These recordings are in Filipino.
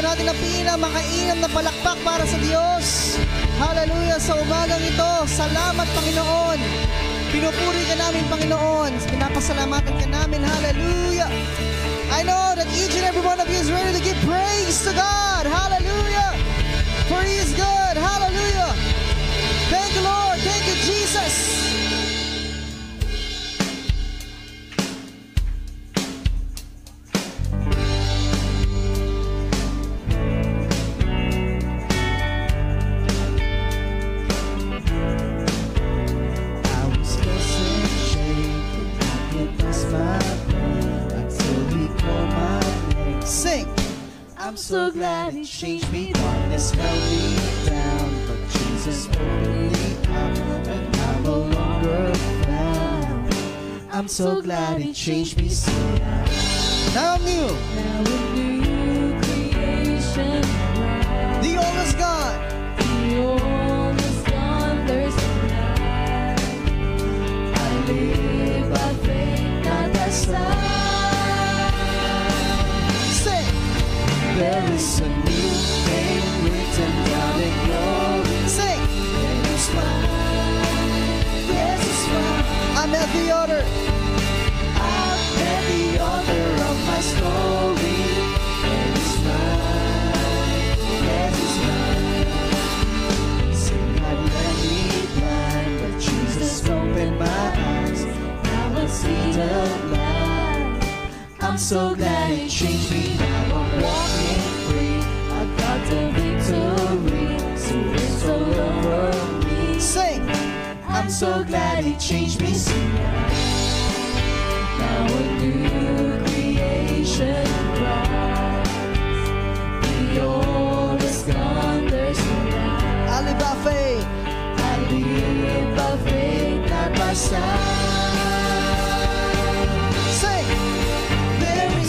natin ang pinamakainam na palakpak para sa Diyos. Hallelujah, sa umagang ito. Salamat, Panginoon. Pinupuri ka namin, Panginoon. Pinapasalamatan ka namin. Hallelujah. I know that each and every one of you is ready to give praise to God. Hallelujah. For He is good. Hallelujah. Thank you, Lord. Thank you, Jesus. I'm so glad He changed me. Darkness held me down, but Jesus opened me up, and I'm no longer found. I'm so glad He changed me. Now I'm new. Now a new creation. The old is gone. The old is gone. There's no light. I live by faith, not by sight. There is a new name written down in glory. Sing. And it's mine. Yes, it's mine. I met the order. I met the author of my story. And it's mine. Yes, it's mine. Sin had led me blind, but Jesus opened my eyes. Now I see the light. I'm so glad He changed me. Now I'm walking free. I got the victory. So it's all over me. Sing. I'm so glad He changed me. See, now a new creation rise. The old is gone. There's no light. I live by faith. I live by faith, not by sight.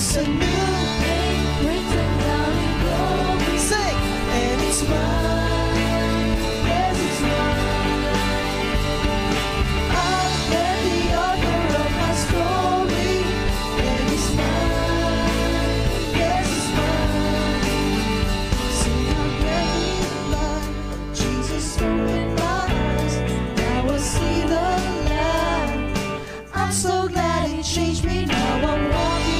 It's a new name written down in glory. Sing. And it's mine. Yes, it's mine. I met the author of my story. And it's mine. Yes, it's mine. See, I'm very blind, but Jesus opened my eyes. Now I see the light. I'm so glad He changed me. Now I'm walking.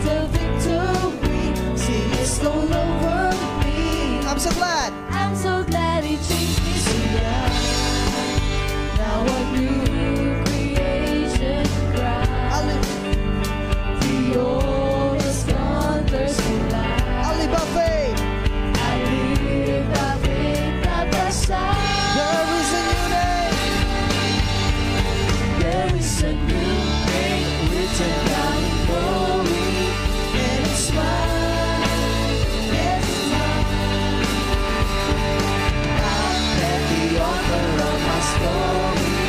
The victory, see it's all over me. I'm so glad. I'm so glad He changed me. See now a new creation cries. The old is gone, there's no light. I live by faith. I live by faith, not by sight. There is a new name. There is a new name written down in glory. It's mine, yes, it's mine. I met the author of my story.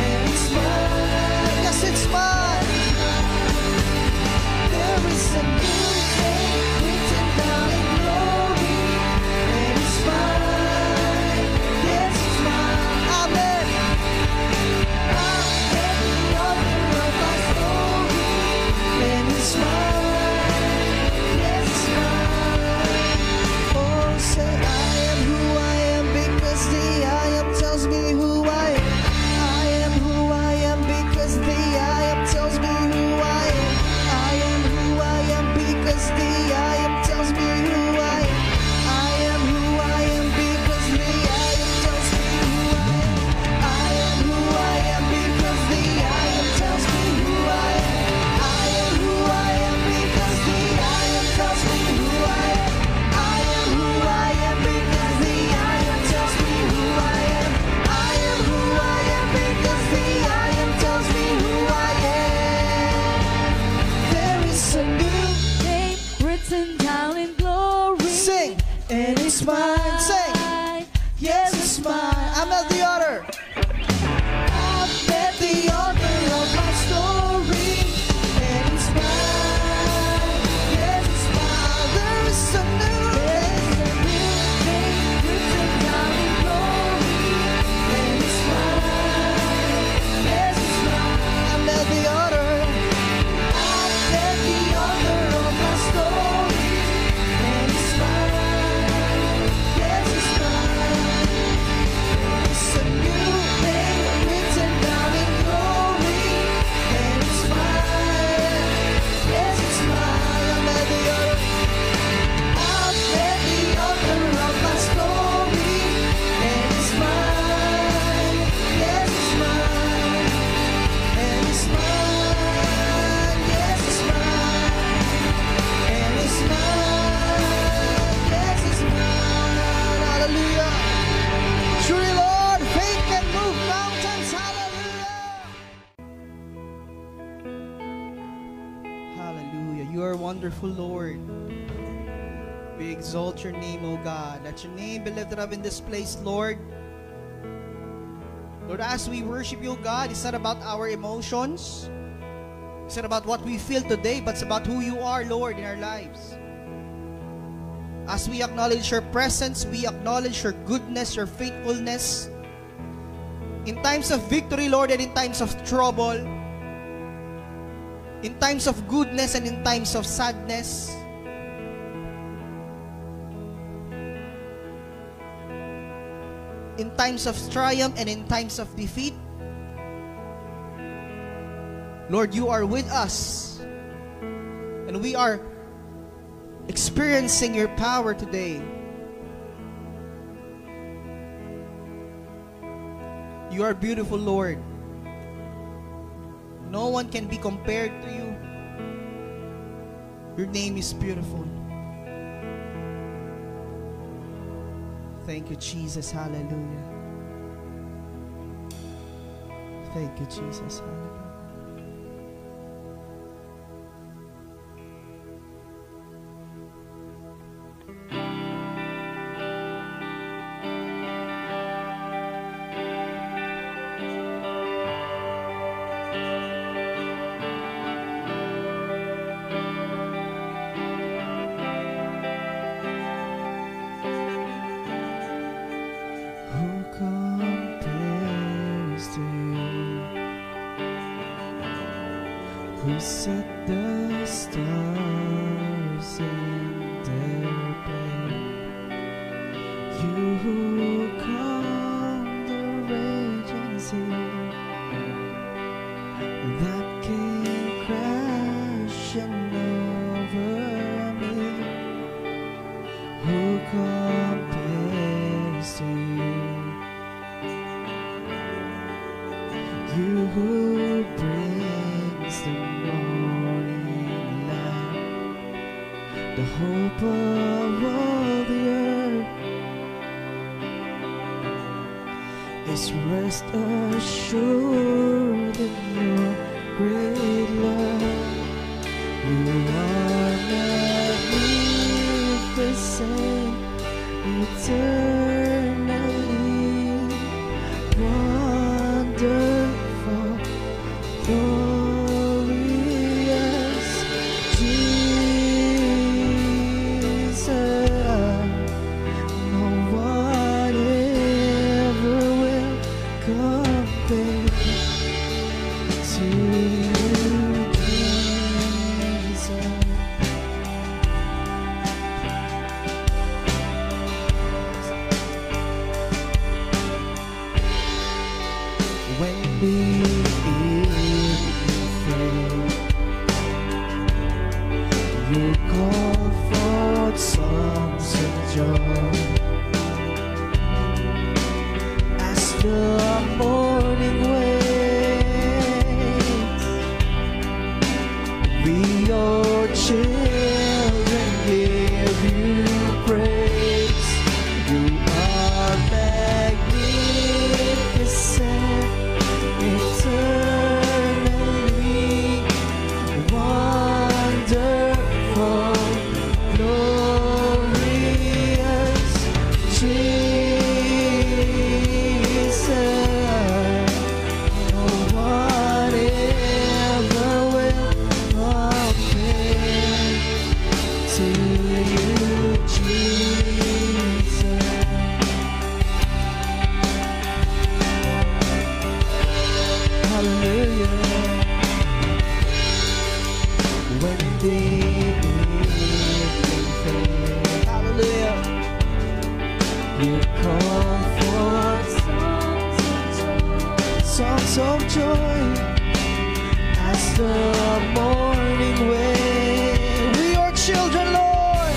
And it's mine, Yes, it's mine. there is a new name written down in glory. And it's mine, yes, it's mine. Amen. I met the author of my story. And it's mine. Say I am who I am because the I am tells me who I am. I am who I am because the I am tells me who I am. I am who I am because the I am tells me who I am. I am who I am because the I am tells me who I am. I am who I am because the I am tells me who I am. I am who I am because the I am tells me who I am. I am who I am because the I am tells me who I am. I am who I am because the I am tells me who I am. There is a new name written down in glory. Sing. And it's mine. Sing. Yes, it's mine. I'm at the order. I met the author of my story. And it's mine. Yes, it's mine. There is a new name written down in glory. And it's mine. Yes, it's mine. I'm at the order. I met the author of my story. wonderful, Lord. We exalt your name, O God. Let your name be lifted up in this place, Lord. Lord, as we worship you, God, it's not about our emotions. It's not about what we feel today, but it's about who you are, Lord, in our lives. As we acknowledge your presence, we acknowledge your goodness, your faithfulness. In times of victory, Lord, and in times of trouble, in times of goodness and in times of sadness, in times of triumph and in times of defeat, Lord, you are with us, and we are experiencing your power today. You are beautiful, Lord. No one can be compared to you. Your name is beautiful. Thank you, Jesus. Hallelujah. Thank you, Jesus. Hallelujah. Who set the stars in their place? You who calm the raging sea that came crashing over me. Who compares to you? You who brings the the hope of all the earth is rest assured in your great love. You are magnificent, eternally wonderful, glorious Jesus. No one ever will compare to you, Jesus. When the evening fades, you call forth songs of joy. As the morning waits, we your children give you praise. You are magnificent, eternally wonderful, glorious Jesus. No one ever will compare to you, Jesus. Hallelujah. When the evening fades, hallelujah, you call forth songs of joy as the morning way. We your children, Lord.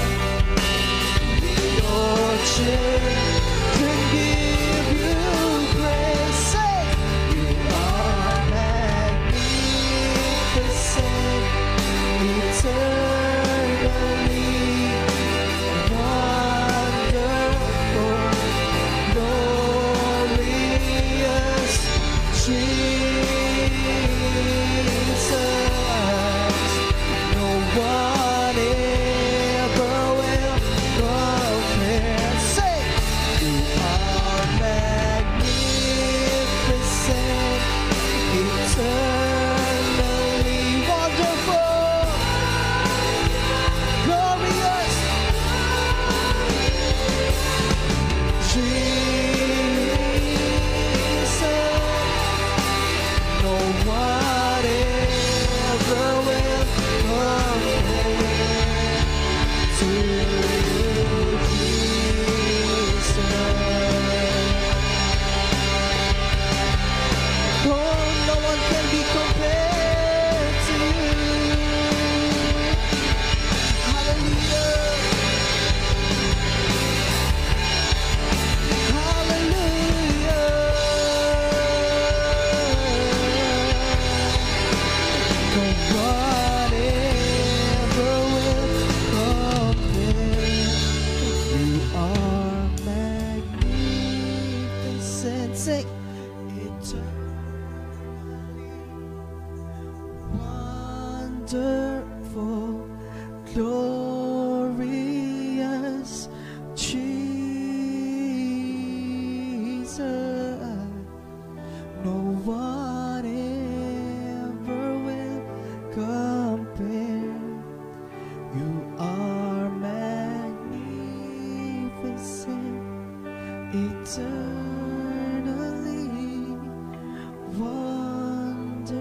Wonderful, glorious Jesus. No one ever will compare. You are magnificent, eternally wonderful,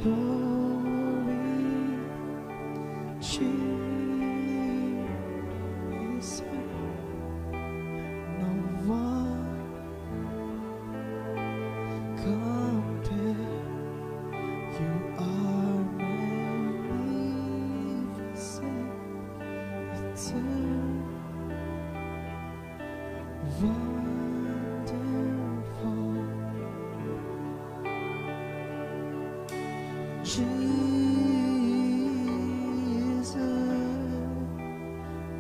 glory, Jesus. No one compare. You are magnificent, eternal, wonderful, Jesus.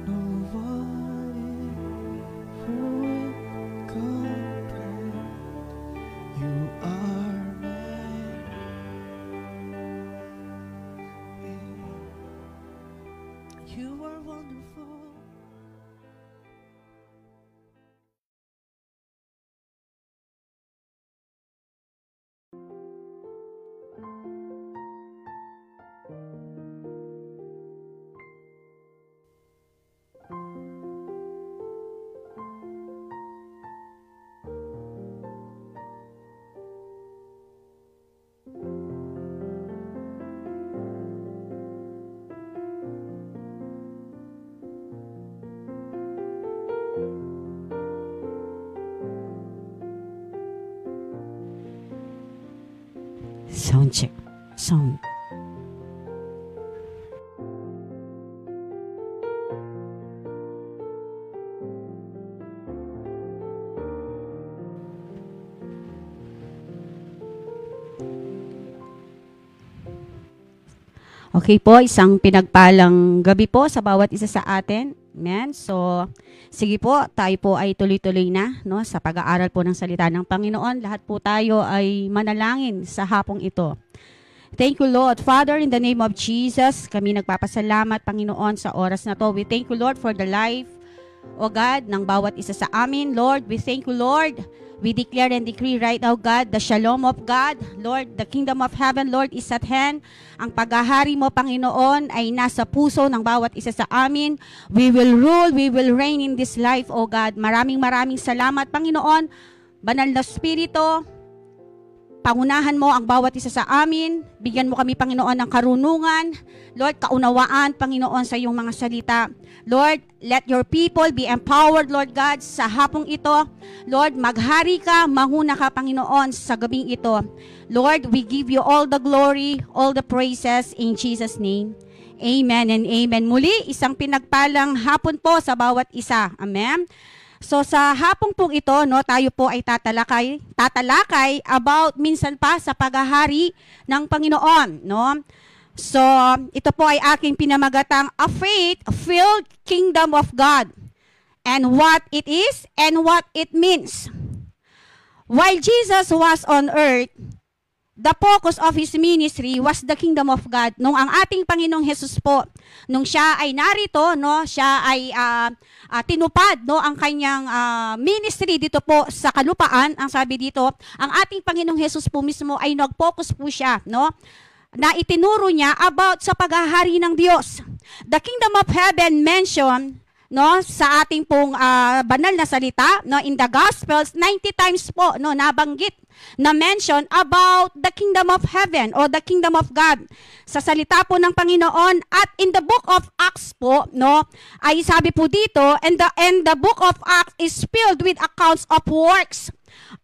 No one ever will compare. You are You are wonderful. Sound check. Sound. Okay po, isang pinagpalang gabi po sa bawat isa sa atin. Amen. So, sige po, tayo po ay tuloy-tuloy na, no, sa pag-aaral po ng salita ng Panginoon. Lahat po tayo ay manalangin sa hapong ito. Thank you, Lord. Father, in the name of Jesus, kami nagpapasalamat, Panginoon, sa oras na to. We thank you, Lord, for the life, O God, ng bawat isa sa amin. Lord, we thank you, Lord. We declare and decree right now, God, the shalom of God. Lord, the kingdom of heaven, Lord, is at hand. Ang paghahari mo, Panginoon, ay nasa puso ng bawat isa sa amin. We will rule, we will reign in this life, O God. Maraming salamat, Panginoon. Banal na Espiritu, pangunahan mo ang bawat isa sa amin. Bigyan mo kami, Panginoon, ng karunungan. Lord, kaunawaan, Panginoon, sa iyong mga salita. Lord, let your people be empowered, Lord God, sa hapong ito. Lord, maghari ka, mahuna ka, Panginoon, sa gabing ito. Lord, we give you all the glory, all the praises in Jesus' name. Amen and amen. Muli, isang pinagpalang hapon po sa bawat isa. Amen. So sa hapong pong ito, no, tayo po ay tatalakay about minsan pa sa paghahari ng Panginoon, no? So ito po ay aking pinamagatang a faith-filled kingdom of God and what it is and what it means. While Jesus was on earth, the focus of His ministry was the kingdom of God. Nung ang ating Panginoong Hesus po, nung siya ay narito, no, siya ay tinupad, no, ang kanyang ministry dito po sa kalupaan. Ang sabi dito, ang ating Panginoong Hesus po mismo ay nag-focus po siya, no, na itinuro niya about sa paghahari ng Diyos. The kingdom of heaven mentioned no, sa ating pong banal na salita, no, in the Gospels, 90 times po, no, nabanggit, na mention about the kingdom of heaven or the kingdom of God sa salita po ng Panginoon. At in the book of Acts po, no, ay sabi po dito, and the book of Acts is filled with accounts of works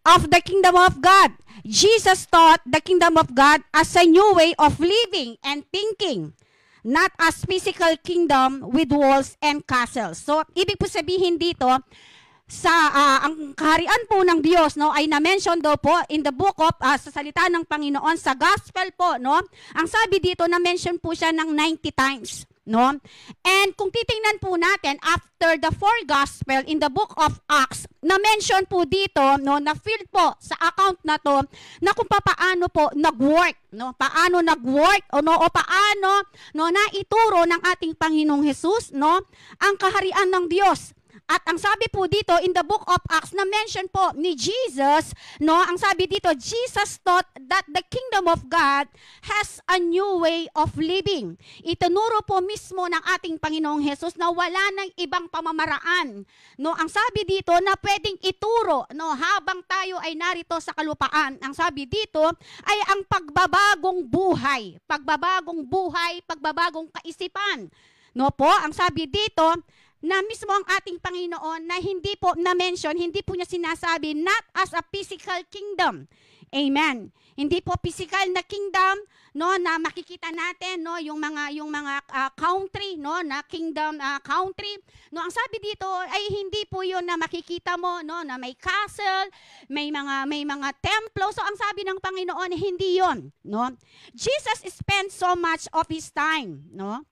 of the kingdom of God. Jesus taught the kingdom of God as a new way of living and thinking, not as physical kingdom with walls and castles. So, ibig po sabihin dito, sa ang kaharian po ng Diyos, no, ay na-mention daw po in the book of sa salita ng Panginoon sa gospel po, no. Ang sabi dito, na-mention po siya ng 90 times, no. And kung titingnan po natin after the 4 gospel in the book of Acts, na-mention po dito, no, na field po sa account na to na kung paano po nag-work, no, paano nag-work o paano, no, naituro ng ating Panginoong Hesus, no, ang kaharian ng Diyos. At ang sabi po dito in the book of Acts, na mention po ni Jesus, no, ang sabi dito, Jesus taught that the kingdom of God has a new way of living. Itinuro po mismo ng ating Panginoong Hesus na wala ng ibang pamamaraan, no. Ang sabi dito na pwedeng ituro, no, habang tayo ay narito sa kalupaan. Ang sabi dito ay ang pagbabagong buhay, pagbabagong kaisipan. No po, ang sabi dito na mismo ang ating Panginoon na hindi po na-mention, hindi po niya sinasabi not as a physical kingdom. Amen. Hindi po physical na kingdom, no, na makikita natin, no, yung mga country, no, na kingdom country. No, ang sabi dito ay hindi po 'yon na makikita mo, no, na may castle, may mga templo. So ang sabi ng Panginoon, hindi 'yon, no. Jesus spent so much of his time, no.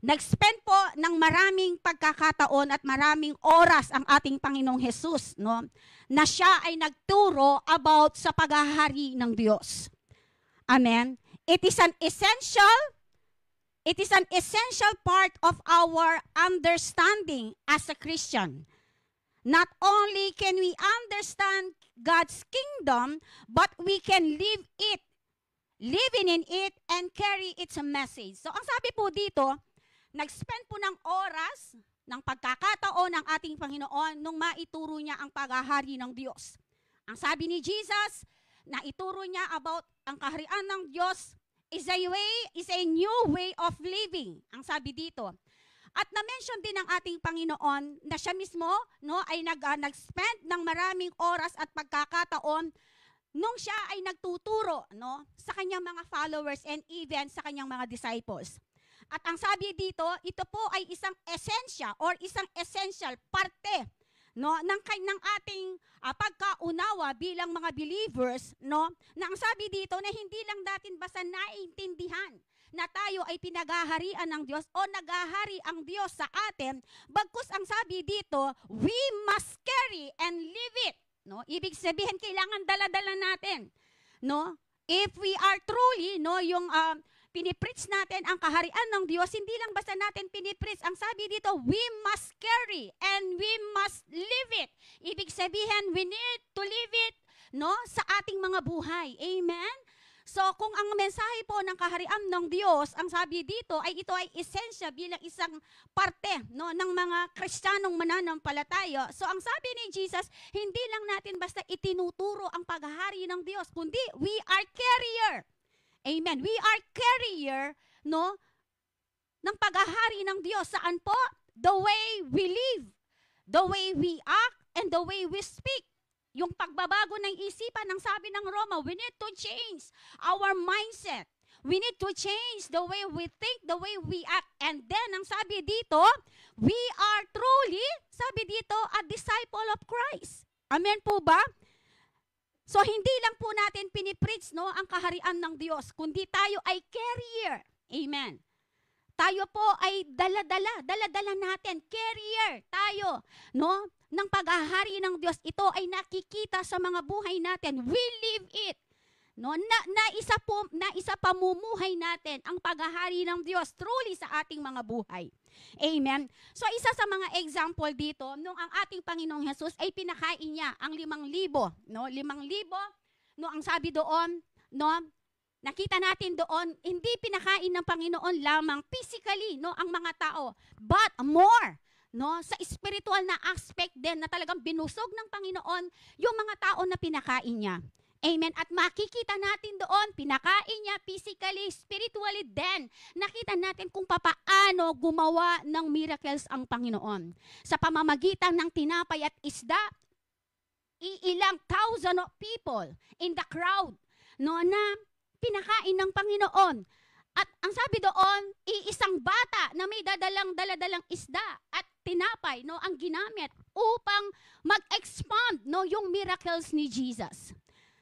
Nag-spend po ng maraming pagkakataon at maraming oras ang ating Panginoong Hesus, no, na siya ay nagturo about sa paghahari ng Diyos. Amen. It is an essential part of our understanding as a Christian. Not only can we understand God's kingdom, but we can live in it and carry its message. So ang sabi po dito, nag-spend po ng oras, ng pagkakataon ng ating Panginoon nung maituro niya ang paghahari ng Diyos. Ang sabi ni Jesus, na ituro niya about ang kaharian ng Diyos is a new way of living. Ang sabi dito. At na-mention din ng ating Panginoon na siya mismo, no, ay nag-spend ng maraming oras at pagkakataon nung siya ay nagtuturo, no, sa kanyang mga followers and even sa kanyang mga disciples. At ang sabi dito, ito po ay isang essential parte, no, ng ating pagkaunawa bilang mga believers, no, na ang sabi dito na hindi lang natin basta naiintindihan na tayo ay pinaghaharian ng Diyos o naghahari ang Diyos sa atin, bagkus ang sabi dito, we must carry and live it, no. Ibig sabihin kailangan dala-dala natin, no. If we are truly, no, yung pinipreach natin ang kaharian ng Diyos, hindi lang basta natin pinipreach. Ang sabi dito, we must carry and we must live it. Ibig sabihin, we need to live it, no, sa ating mga buhay. Amen? So, kung ang mensahe po ng kaharian ng Diyos, ang sabi dito, ay ito ay esensya bilang isang parte, no, ng mga Kristiyanong mananampalataya. So, ang sabi ni Jesus, hindi lang natin basta itinuturo ang paghahari ng Diyos, kundi we are carrier. Amen. We are carrier, no, ng paghahari ng Diyos. Saan po? The way we live, the way we act, and the way we speak. Yung pagbabago ng isipan, ng sabi ng Roma, we need to change our mindset. We need to change the way we think, the way we act. And then, ang sabi dito, we are truly, sabi dito, a disciple of Christ. Amen po ba? So, hindi lang po natin pinipreach, no, ang kaharian ng Diyos, kundi tayo ay carrier. Amen. Tayo po ay dala-dala natin, carrier tayo, no, ng paghahari ng Diyos. Ito ay nakikita sa mga buhay natin. We live it. No, isa pamumuhay natin ang paghahari ng Diyos truly sa ating mga buhay. Amen. So isa sa mga example dito, nung ang ating Panginoong Hesus ay pinakain niya ang 5,000, no? 5,000, no, ang sabi doon, no, nakita natin doon, hindi pinakain ng Panginoon lamang physically, no, ang mga tao, but more. no, sa spiritual na aspect din na talagang binusog ng Panginoon yung mga tao na pinakain niya. Amen. At makikita natin doon, pinakain niya physically, spiritually din. Nakita natin kung papaano gumawa ng miracles ang Panginoon. Sa pamamagitan ng tinapay at isda, ilang thousand of people in the crowd, no, na pinakain ng Panginoon. At ang sabi doon, iisang bata na may dadalang isda at tinapay, no, ang ginamit upang mag-expand, no, yung miracles ni Jesus.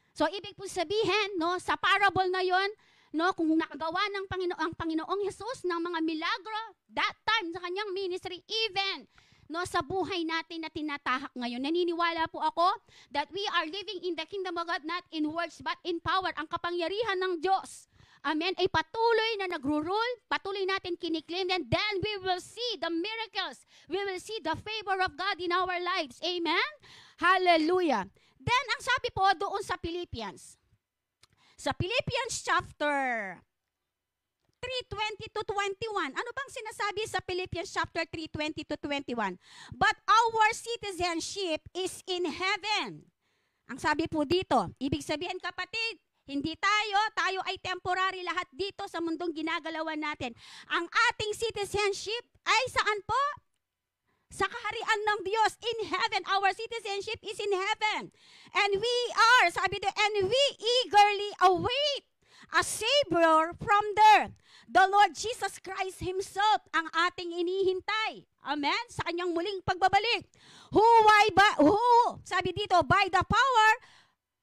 So ibig po sabihin, no, sa parable na 'yon, no, kung nakagawa ng ang Panginoong Hesus ng mga milagro that time sa kanyang ministry, even no, sa buhay natin na tinatahak ngayon. Naniniwala po ako that we are living in the kingdom of God not in words but in power. Ang kapangyarihan ng Diyos, amen, ay patuloy na nagro-rule, patuloy natin kiniklaim, and then we will see the miracles. We will see the favor of God in our lives. Amen? Hallelujah. Then, ang sabi po doon sa Philippians. Sa Philippians chapter 3:20-21. Ano bang sinasabi sa Philippians chapter 3:20-21? But our citizenship is in heaven. Ang sabi po dito, ibig sabihin kapatid, hindi tayo ay temporary lahat dito sa mundong ginagalawan natin. Ang ating citizenship ay saan po? Sa kaharian ng Diyos, in heaven. Our citizenship is in heaven. And we are, sabi doon, and we eagerly await a Savior from there. The Lord Jesus Christ Himself ang ating inihintay. Amen? Sa kanyang muling pagbabalik. Sabi dito, by the power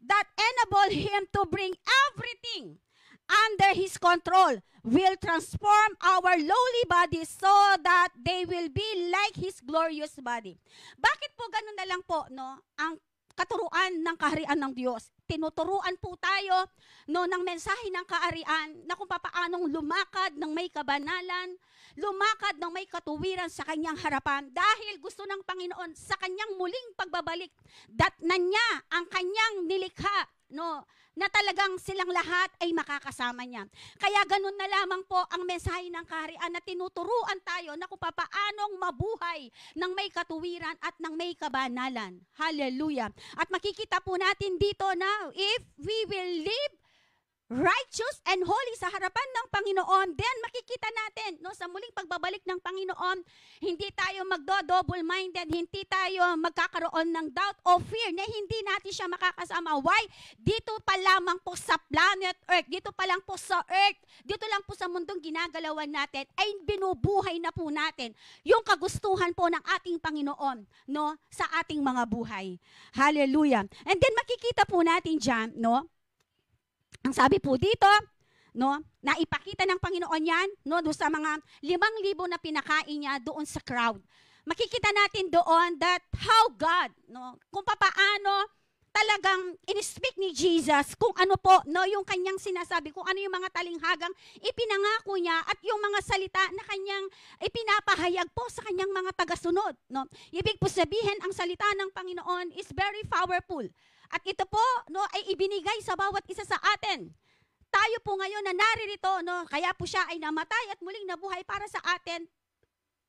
that enable Him to bring everything under His control, will transform our lowly bodies so that they will be like His glorious body. Bakit po ganun na lang po, no, ang katuruan ng kaharian ng Diyos? Tinuturuan po tayo, no, ng mensahe ng kaharian na kung papaanong lumakad ng may kabanalan, lumakad ng may katuwiran sa kanyang harapan dahil gusto ng Panginoon sa kanyang muling pagbabalik, datnan niya ang kanyang nilikha, no, na talagang silang lahat ay makakasama niya. Kaya ganun na lamang po ang mensahe ng kaharian na tinuturuan tayo na kung papaanong mabuhay ng may katuwiran at ng may kabanalan. Hallelujah. At makikita po natin dito na if we will live righteous and holy sa harapan ng Panginoon, then makikita natin, no, sa muling pagbabalik ng Panginoon, hindi tayo magdo-double-minded, hindi tayo magkakaroon ng doubt o fear na hindi natin siya makakasama. Why? Dito pa lamang po sa planet Earth, dito pa lang po sa Earth, dito lang po sa mundong ginagalawan natin, ay binubuhay na po natin yung kagustuhan po ng ating Panginoon, no, sa ating mga buhay. Hallelujah. And then makikita po natin dyan, no, ang sabi po dito, no, naipakita ng Panginoon yan, no, doon sa mga 5,000 na pinakain niya doon sa crowd. Makikita natin doon that how God, no, kung papaano talagang in-speak ni Jesus kung ano po, no, yung kanyang sinasabi, kung ano yung mga talinghagang ipinangako niya at yung mga salita na kanyang ipinapahayag po sa kanyang mga tagasunod, no. Ibig po sabihin, ang salita ng Panginoon is very powerful. At ito po, no, ay ibinigay sa bawat isa sa atin. Tayo po ngayon na naririto, no, kaya po siya ay namatay at muling nabuhay para sa atin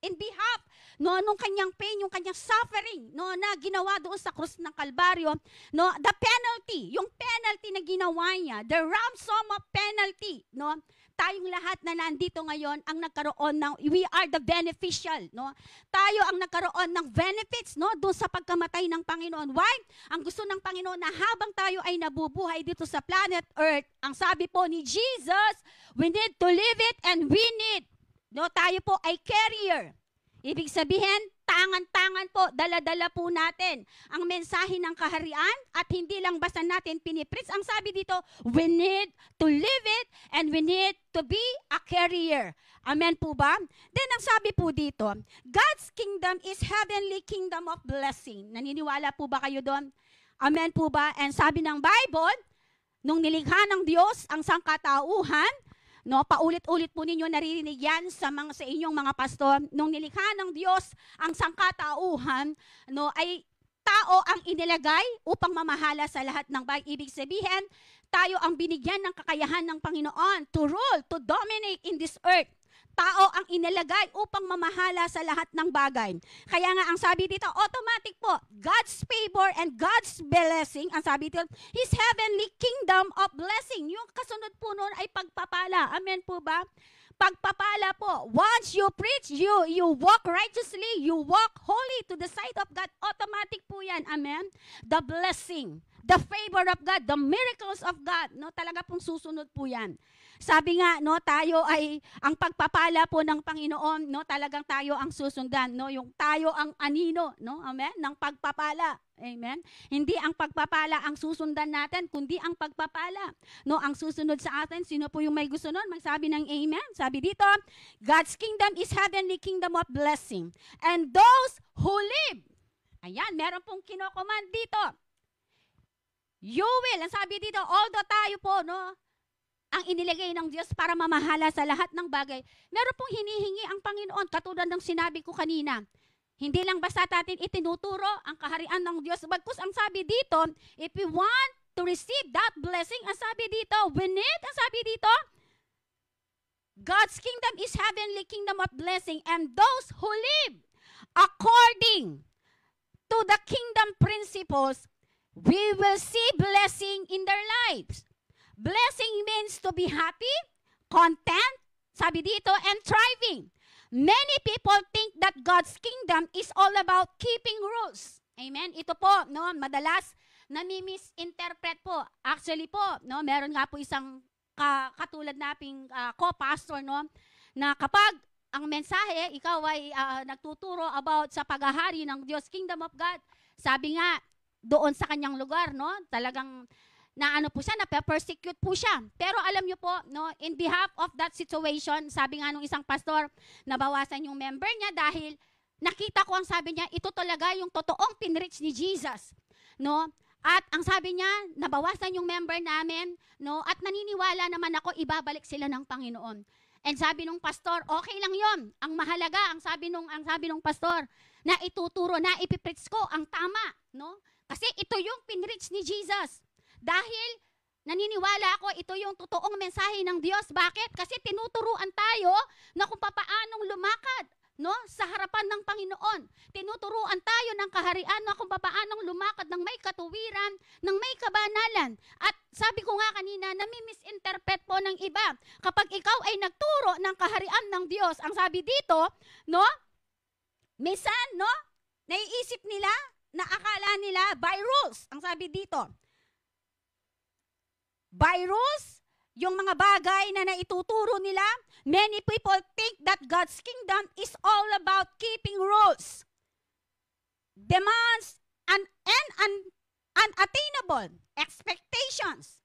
in behalf, no, nung kanyang pain, yung kanyang suffering, no, na ginawa doon sa krus ng Kalbaryo, no, the penalty, yung penalty na ginawa niya, the ransom of penalty, no, tayong lahat na nandito ngayon ang nagkaroon ng, we are the beneficial, no, tayo ang nagkaroon ng benefits, no, doon sa pagkamatay ng Panginoon. Why? Ang gusto ng Panginoon na habang tayo ay nabubuhay dito sa planet Earth, ang sabi po ni Jesus, we need to live it and we need, no, tayo po ay carrier. Ibig sabihin, tangan-tangan po, dala-dala po natin ang mensahe ng kaharian at hindi lang basta natin pinipreach. Ang sabi dito, we need to live it and we need to be a carrier. Amen po ba? Then ang sabi po dito, God's kingdom is heavenly kingdom of blessing. Naniniwala po ba kayo doon? Amen po ba? And sabi ng Bible, nung nilikha ng Diyos ang sangkatauhan, no, paulit-ulit po ninyo naririnig yan sa inyong mga pastor. Nung nilikha ng Diyos ang sangkatauhan, no, ay tao ang inilagay upang mamahala sa lahat ng bagay. Ibig sabihin, tayo ang binigyan ng kakayahan ng Panginoon to rule, to dominate in this earth. tao ang inilagay upang mamahala sa lahat ng bagay. Kaya nga ang sabi dito, automatic po, God's favor and God's blessing, ang sabi dito, His heavenly kingdom of blessing. Yung kasunod po nun ay pagpapala. Amen po ba? Pagpapala po. Once you preach, you walk righteously, you walk holy to the sight of God, automatic po yan. Amen? The blessing, the favor of God, the miracles of God, no, talaga pong susunod po yan. Sabi nga, no, tayo ay, ang pagpapala po ng Panginoon, no, talagang tayo ang susundan, no, yung tayo ang anino, no, amen, ng pagpapala. Amen? Hindi ang pagpapala ang susundan natin, kundi ang pagpapala. No, ang susunod sa atin, sino po yung may gusto nun? Magsabi ng amen. Sabi dito, God's kingdom is heavenly kingdom of blessing. And those who live, ayan, meron pong kinocommand dito. You will, ang sabi dito, although tayo po, no, ang inilagay ng Diyos para mamahala sa lahat ng bagay, meron pong hinihingi ang Panginoon, katulad ng sinabi ko kanina. Hindi lang basta natin itinuturo ang kaharian ng Diyos. Bagkus ang sabi dito, if we want to receive that blessing, ang sabi dito, we need, ang sabi dito, God's kingdom is heavenly kingdom of blessing, and those who live according to the kingdom principles, we will see blessing in their lives. Blessing means to be happy, content, sabi dito, and thriving. Many people think that God's kingdom is all about keeping rules. Amen? Ito po, no, madalas nami-misinterpret po. Actually po, no, meron nga po isang katulad naping co-pastor, no, na kapag ang mensahe, ikaw ay nagtuturo about sa paghahari ng Diyos, Kingdom of God, sabi nga, doon sa kanyang lugar, no, talagang na ano po siya, na-persecute po siya. Pero alam niyo po, no, in behalf of that situation, sabi nga nung isang pastor, nabawasan yung member niya dahil nakita ko ang sabi niya, ito talaga yung totoong pinreach ni Jesus. No? At ang sabi niya, nabawasan yung member namin, no, at naniniwala naman ako, ibabalik sila ng Panginoon. And sabi nung pastor, okay lang yon. Ang mahalaga, ang sabi nung pastor, na ituturo, na ipipreach ko, ang tama. No? Kasi ito yung pinreach ni Jesus. Dahil naniniwala ako ito yung totoong mensahe ng Diyos. Bakit? Kasi tinuturuan tayo na kung papaanong lumakad, no, sa harapan ng Panginoon. Tinuturuan tayo ng kaharian na kung papaanong lumakad ng may katuwiran, ng may kabanalan. At sabi ko nga kanina, nami-misinterpret po ng iba. Kapag ikaw ay nagturo ng kaharian ng Diyos, ang sabi dito, no, minsan, no, naiisip nila na akala nila by rules. Ang sabi dito, by rules, yung mga bagay na naituturo nila, many people think that God's kingdom is all about keeping rules, demands, and unattainable expectations.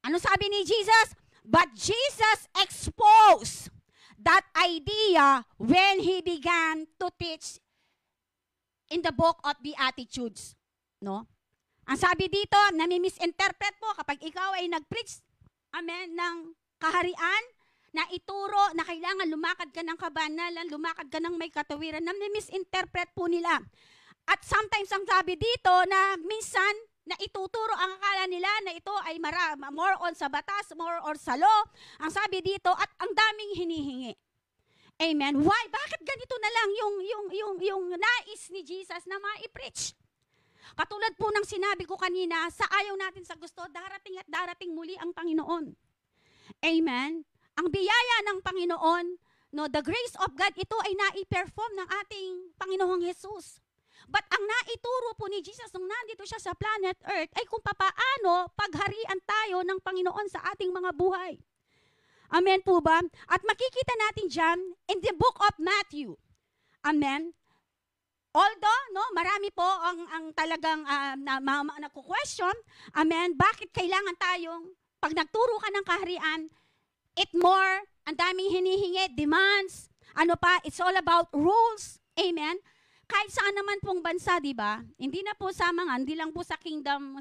Ano sabi ni Jesus? But Jesus exposed that idea when He began to teach in the book of Beatitudes. No? Ang sabi dito, nami-misinterpret po kapag ikaw ay nag-preach, amen, ng kaharian, na ituro na kailangan lumakad ka ng kabanalan, lumakad ka ng may katawiran, nami-misinterpret po nila. At sometimes ang sabi dito na minsan na ituturo ang akala nila na ito ay more on sa batas, more on sa law, ang sabi dito, at ang daming hinihingi. Amen. Why? Bakit ganito na lang yung nais ni Jesus na ma-preach? Katulad po ng sinabi ko kanina, sa ayaw natin sa gusto, darating at darating muli ang Panginoon. Amen? Ang biyaya ng Panginoon, no, the grace of God, ito ay nai-perform ng ating Panginoong Jesus. But ang naituro po ni Jesus nung nandito siya sa planet Earth ay kung papaano pagharian tayo ng Panginoon sa ating mga buhay. Amen po ba? At makikita natin dyan in the book of Matthew. Amen? Although, no, marami po ang talagang nagko-question, amen, bakit kailangan tayong, pag nagturo ka ng kaharian, ang daming hinihingi, demands, ano pa, it's all about rules, amen. Kahit saan naman pong bansa, di ba? Hindi na po sa hindi lang po sa kingdom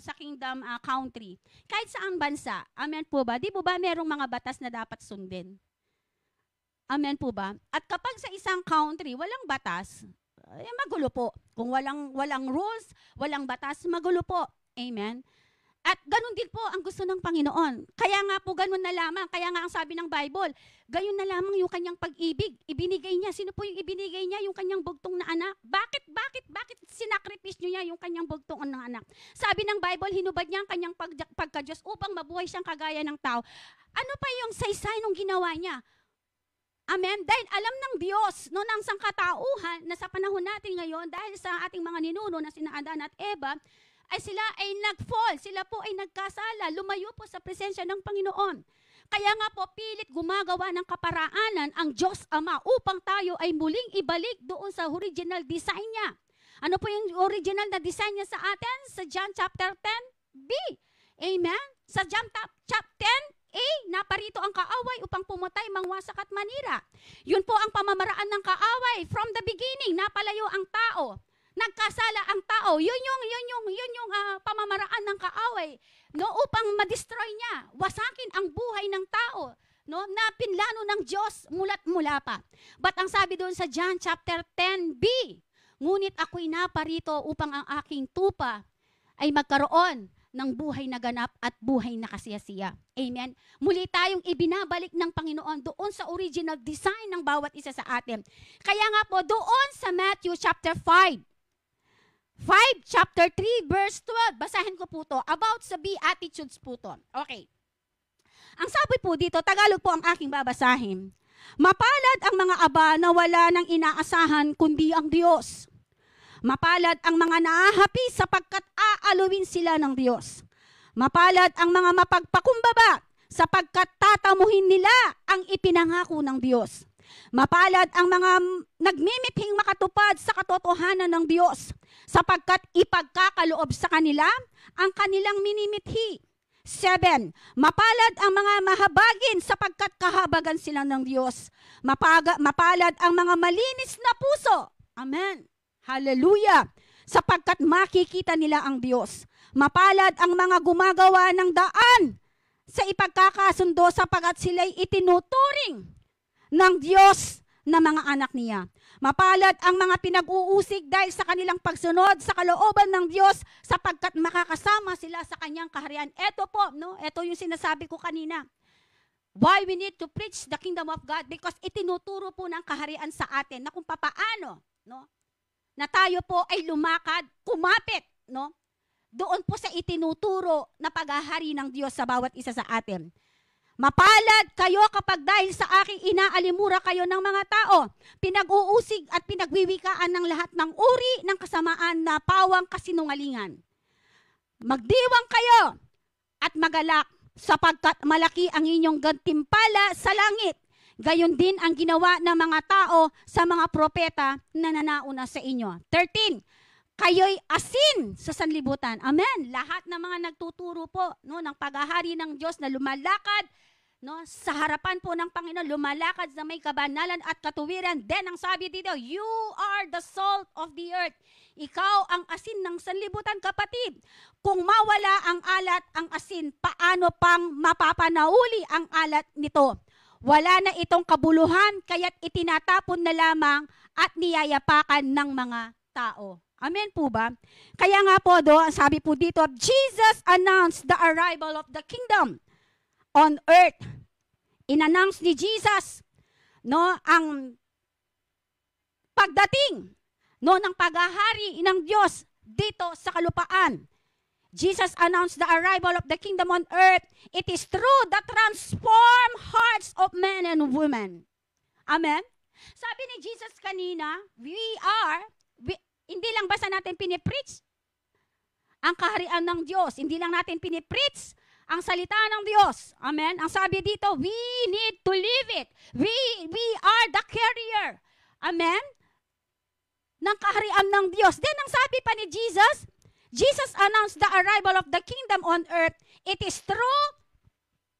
country. Kahit saan bansa, amen po ba? Di po ba merong mga batas na dapat sundin? Amen po ba? At kapag sa isang country, walang batas, magulo po. Kung walang rules, walang batas, magulo po. Amen? At ganun din po ang gusto ng Panginoon. Kaya nga po ganun na lamang. Kaya nga ang sabi ng Bible, gayon na lamang yung kanyang pag-ibig. Ibinigay niya. Sino po yung ibinigay niya? Yung kanyang bugtong na anak. Bakit sinakripisyo niya yung kanyang bugtong na anak? Sabi ng Bible, hinubad niya ang kanyang pagka-Diyos upang mabuhay siyang kagaya ng tao. Ano pa yung saysay nung ginawa niya? Amen? Dahil alam ng Diyos, no, ng sangkatauhan, na sa panahon natin ngayon, dahil sa ating mga ninuno na sina Adan at Eva, ay sila ay nag-fall, sila po ay nagkasala, lumayo po sa presensya ng Panginoon. Kaya nga po, pilit gumagawa ng kaparaanan ang Diyos Ama upang tayo ay muling ibalik doon sa original design niya. Ano po yung original na design niya sa atin? Sa John chapter 10b. Amen? Sa John chapter 10a, naparito ang kaaway upang pumatay, mangwasak at manira. Yun po ang pamamaraan ng kaaway. From the beginning, napalayo ang tao. Nagkasala ang tao. Yun yung pamamaraan ng kaaway, no, upang ma-destroy niya, wasakin ang buhay ng tao, no, na pinlano ng Diyos mula't mula pa. But ang sabi doon sa John chapter 10b, ngunit ako'y naparito upang ang aking tupa ay magkaroon ng buhay na ganap at buhay na kasiyasiya. Amen? Muli tayong ibinabalik ng Panginoon doon sa original design ng bawat isa sa atin. Kaya nga po, doon sa Matthew chapter 5, chapter 3, verse 12. Basahin ko po to. About sa Beatitudes po to. Okay. Ang sabi po dito, Tagalog po ang aking babasahin. Mapalad ang mga aba na wala nang inaasahan kundi ang Diyos. Mapalad ang mga naahapi sapagkat aaluin sila ng Diyos. Mapalad ang mga mapagpakumbaba sapagkat tatamuhin nila ang ipinangako ng Diyos. Mapalad ang mga nagmimithing makatupad sa katotohanan ng Diyos, sapagkat ipagkakaloob sa kanila ang kanilang minimithi. 7. Mapalad ang mga mahabagin sapagkat kahabagan sila ng Diyos. Mapalad ang mga malinis na puso. Amen. Hallelujah. Sapagkat makikita nila ang Diyos. Mapalad ang mga gumagawa ng daan sa ipagkakasundo sapagkat sila'y itinuturing ng Diyos na mga anak niya. Mapalad ang mga pinag-uusig dahil sa kanilang pagsunod sa kalooban ng Diyos sapagkat makakasama sila sa kanyang kaharian. Ito po, no? Ito yung sinasabi ko kanina. Why we need to preach the kingdom of God? Because itinuturo po ng kaharian sa atin na kung papaano, no, na tayo po ay lumakad, kumapit, no, doon po sa itinuturo na paghahari ng Diyos sa bawat isa sa atin. Mapalad kayo kapag dahil sa aking inaalimura kayo ng mga tao, pinag-uusig at pinagwiwikaan ng lahat ng uri ng kasamaan na pawang kasinungalingan. Magdiwang kayo at magalak sapagkat malaki ang inyong gantimpala sa langit. Gayon din ang ginawa ng mga tao sa mga propeta na nanauna sa inyo. 13. Kayo'y asin sa sanlibutan. Amen. Lahat ng mga nagtuturo po, no, ng paghahari ng Diyos na lumalakad, no, sa harapan po ng Panginoon, lumalakad sa may kabanalan at katuwiran. Then ang sabi dito, you are the salt of the earth. Ikaw ang asin ng sanlibutan, kapatid. Kung mawala ang alat, ang asin, paano pang mapapanauli ang alat nito? Wala na itong kabuluhan, kaya't itinatapon na lamang at niyayapakan ng mga tao. Amen po ba? Kaya nga po sabi po dito, Jesus announced the arrival of the kingdom on earth. In-announce ni Jesus, no, ang pagdating, no, ng paghahari ng Diyos dito sa kalupaan. Jesus announced the arrival of the kingdom on earth. It is through the transformed hearts of men and women. Amen? Sabi ni Jesus kanina, hindi lang basta natin pinipreach ang kaharian ng Diyos. Hindi lang natin pinipreach ang salita ng Diyos. Amen? Ang sabi dito, we need to live it. We are the carrier. Amen? Ng kaharian ng Diyos. Then ang sabi pa ni Jesus announced the arrival of the kingdom on earth. It is through,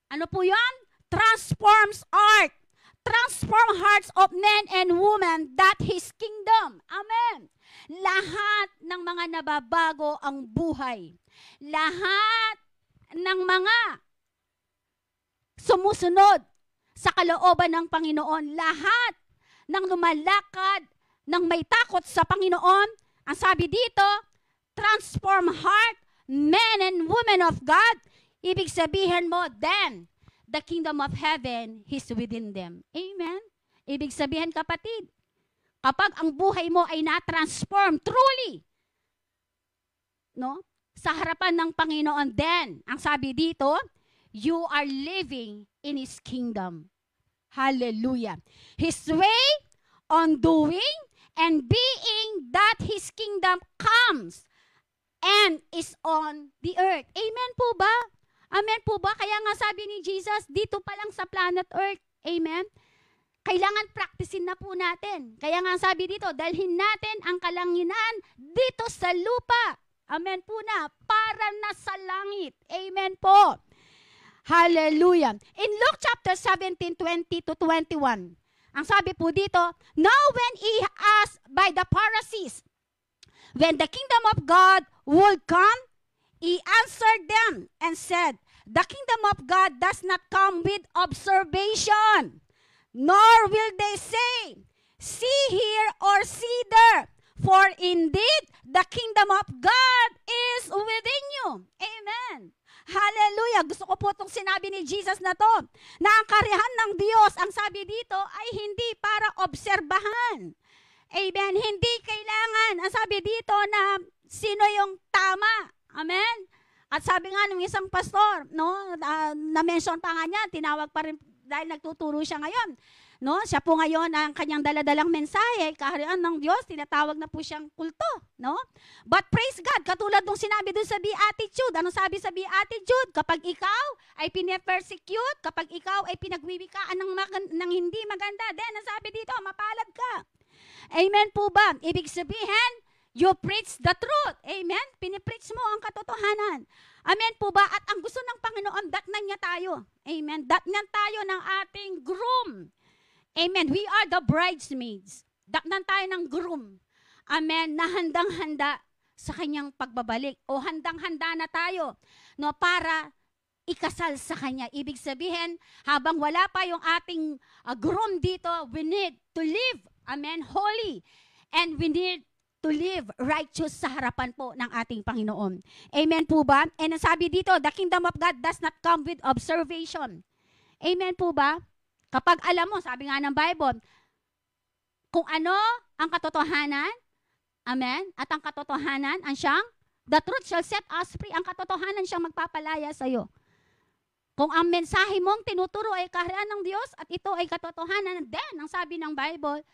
ano po yan? Transforms heart. Transform hearts of men and women that His kingdom. Amen. Lahat ng mga nababago ang buhay. Lahat ng mga sumusunod sa kalooban ng Panginoon. Lahat ng lumalakad ng may takot sa Panginoon. Ang sabi dito, transform heart, men and women of God, ibig sabihin mo, then, the kingdom of heaven is within them. Amen? Ibig sabihin, kapatid, kapag ang buhay mo ay na-transform truly, no? Sa harapan ng Panginoon, then, ang sabi dito, you are living in His kingdom. Hallelujah. His way on doing and being that His kingdom comes and is on the earth. Amen po ba? Amen po ba? Kaya nga sabi ni Jesus, dito pa lang sa planet Earth. Amen? Kailangan practicein na po natin. Kaya nga sabi dito, dalhin natin ang kalanginan dito sa lupa. Amen po na. Para na sa langit. Amen po. Hallelujah. In Luke chapter 17, 20 to 21, ang sabi po dito, now when He asked by the Pharisees, when the kingdom of God would come, He answered them and said, the kingdom of God does not come with observation, nor will they say, see here or see there. For indeed, the kingdom of God is within you. Amen. Hallelujah. Gusto ko po itong sinabi ni Jesus na to, na ang karihan ng Diyos, ang sabi dito, ay hindi para obserbahan. Amen. Hindi kailangan, ang sabi dito na sino yung tama. Amen? At sabi nga ng isang pastor, no, na-mention pa nga niya, tinawag pa rin dahil nagtuturo siya ngayon. No, siya po ngayon ang kanyang daladalang mensahe, kaharian ng Diyos, tinatawag na po siyang kulto, no? But praise God, katulad ng sinabi doon sa Beatitude, anong sabi sa Beatitude? Kapag ikaw ay pine-persecute, kapag ikaw ay pinagwiwikaan ng hindi maganda, then ang sabi dito, mapalad ka. Amen po ba? Ibig sabihin, you preach the truth. Amen? Pinipreach mo ang katotohanan. Amen po ba? At ang gusto ng Panginoon, datnan niya tayo. Amen? Datnan tayo ng ating groom. Amen? We are the bridesmaids. Datnan tayo ng groom. Amen? Na handang-handa sa kanyang pagbabalik. O handang-handa na tayo, no, para ikasal sa kanya. Ibig sabihin, habang wala pa yung ating groom dito, we need to live, amen, holy. And we need to live righteous sa harapan po ng ating Panginoon. Amen po ba? And ang sabi dito, the kingdom of God does not come with observation. Amen po ba? Kapag alam mo, sabi nga ng Bible, kung ano ang katotohanan, amen, at ang katotohanan, ang siyang, the truth shall set us free, ang katotohanan siyang magpapalaya sa iyo. Kung ang mensahe mong tinuturo ay kaharian ng Diyos at ito ay katotohanan, then, ang sabi ng Bible,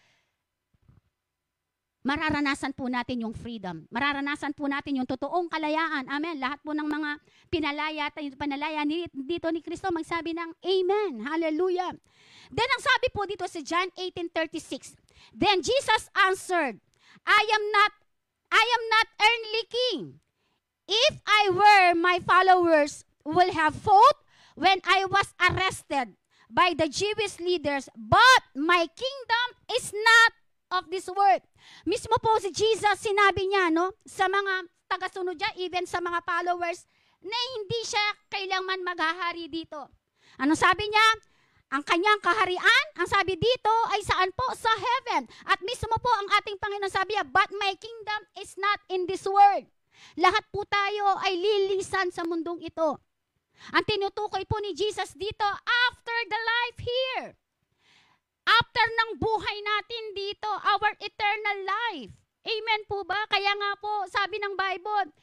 mararanasan po natin yung freedom. Mararanasan po natin yung totoong kalayaan. Amen. Lahat po ng mga panalaya dito ni Kristo, magsabi ng Amen. Hallelujah. Then ang sabi po dito sa John 18:36, then Jesus answered, I am not earthly king. If I were, my followers will have fought when I was arrested by the Jewish leaders, but my kingdom is not of this world. Mismo po si Jesus, sinabi niya, no, sa mga tagasunod niya, even sa mga followers, na hindi siya kailanman maghahari dito. Ano sabi niya? Ang kanyang kaharian, ang sabi dito ay saan po? Sa heaven. At mismo po ang ating Panginoon sabi niya, but my kingdom is not in this world. Lahat po tayo ay lilisan sa mundong ito. Ang tinutukoy po ni Jesus dito, after the life here. After ng buhay natin dito, our eternal life. Amen po ba? Kaya nga po, sabi ng Bible,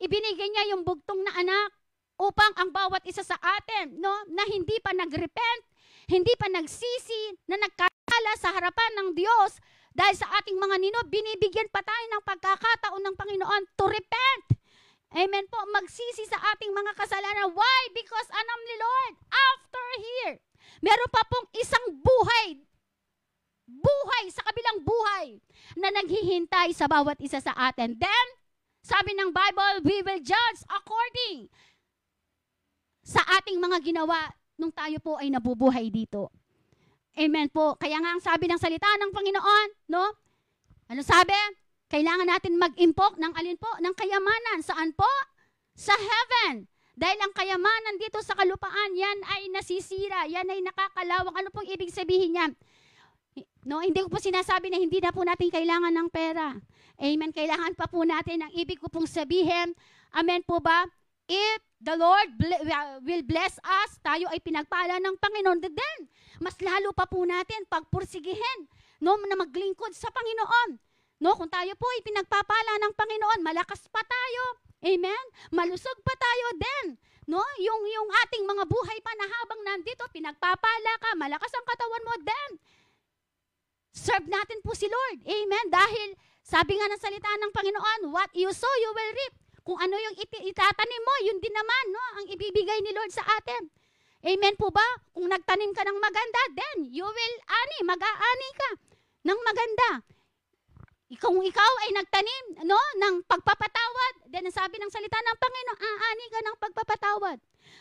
ibinigay niya yung bugtong na anak upang ang bawat isa sa atin, no, na hindi pa nag-repent, hindi pa nagsisi, na nagkakala sa harapan ng Diyos, dahil sa ating mga binibigyan pa tayo ng pagkakataon ng Panginoon to repent. Amen po, magsisi sa ating mga kasalanan. Why? Because alam ni Lord, after here, meron pa pong isang buhay sa kabilang buhay na naghihintay sa bawat isa sa atin. Then, sabi ng Bible, we will judge according sa ating mga ginawa nung tayo po ay nabubuhay dito. Amen po. Kaya nga ang sabi ng salita ng Panginoon, no? Ano sabi? Kailangan natin mag-impok ng alin po? Ng kayamanan. Saan po? Sa heaven. Dahil ang kayamanan dito sa kalupaan, yan ay nasisira, yan ay nakakalawang. Ano pong ibig sabihin niyan? No, hindi ko po sinasabi na hindi na po natin kailangan ng pera. Amen. Kailangan pa po natin, ang ibig ko pong sabihin, amen po ba? If the Lord will bless us, tayo ay pinagpala ng Panginoon, then mas lalo pa po natin pagpursigihin, no, na maglingkod sa Panginoon. No, kung tayo po ay pinagpapala ng Panginoon, malakas pa tayo. Amen? Malusog pa tayo din. No, yung ating mga buhay pa na habang nandito, pinagpapala ka, malakas ang katawan mo din. Serve natin po si Lord. Amen? Dahil sabi nga ng salita ng Panginoon, what you sow, you will reap. Kung ano yung itatanim mo, yun din naman, no, ang ibibigay ni Lord sa atin. Amen po ba? Kung nagtanim ka ng maganda, then you will mag-aani ka ng maganda. Kung ikaw ay nagtanim, no, ng pagpapatawad, then sabi ng salita ng Panginoon, aani ka ng pagpapatawad.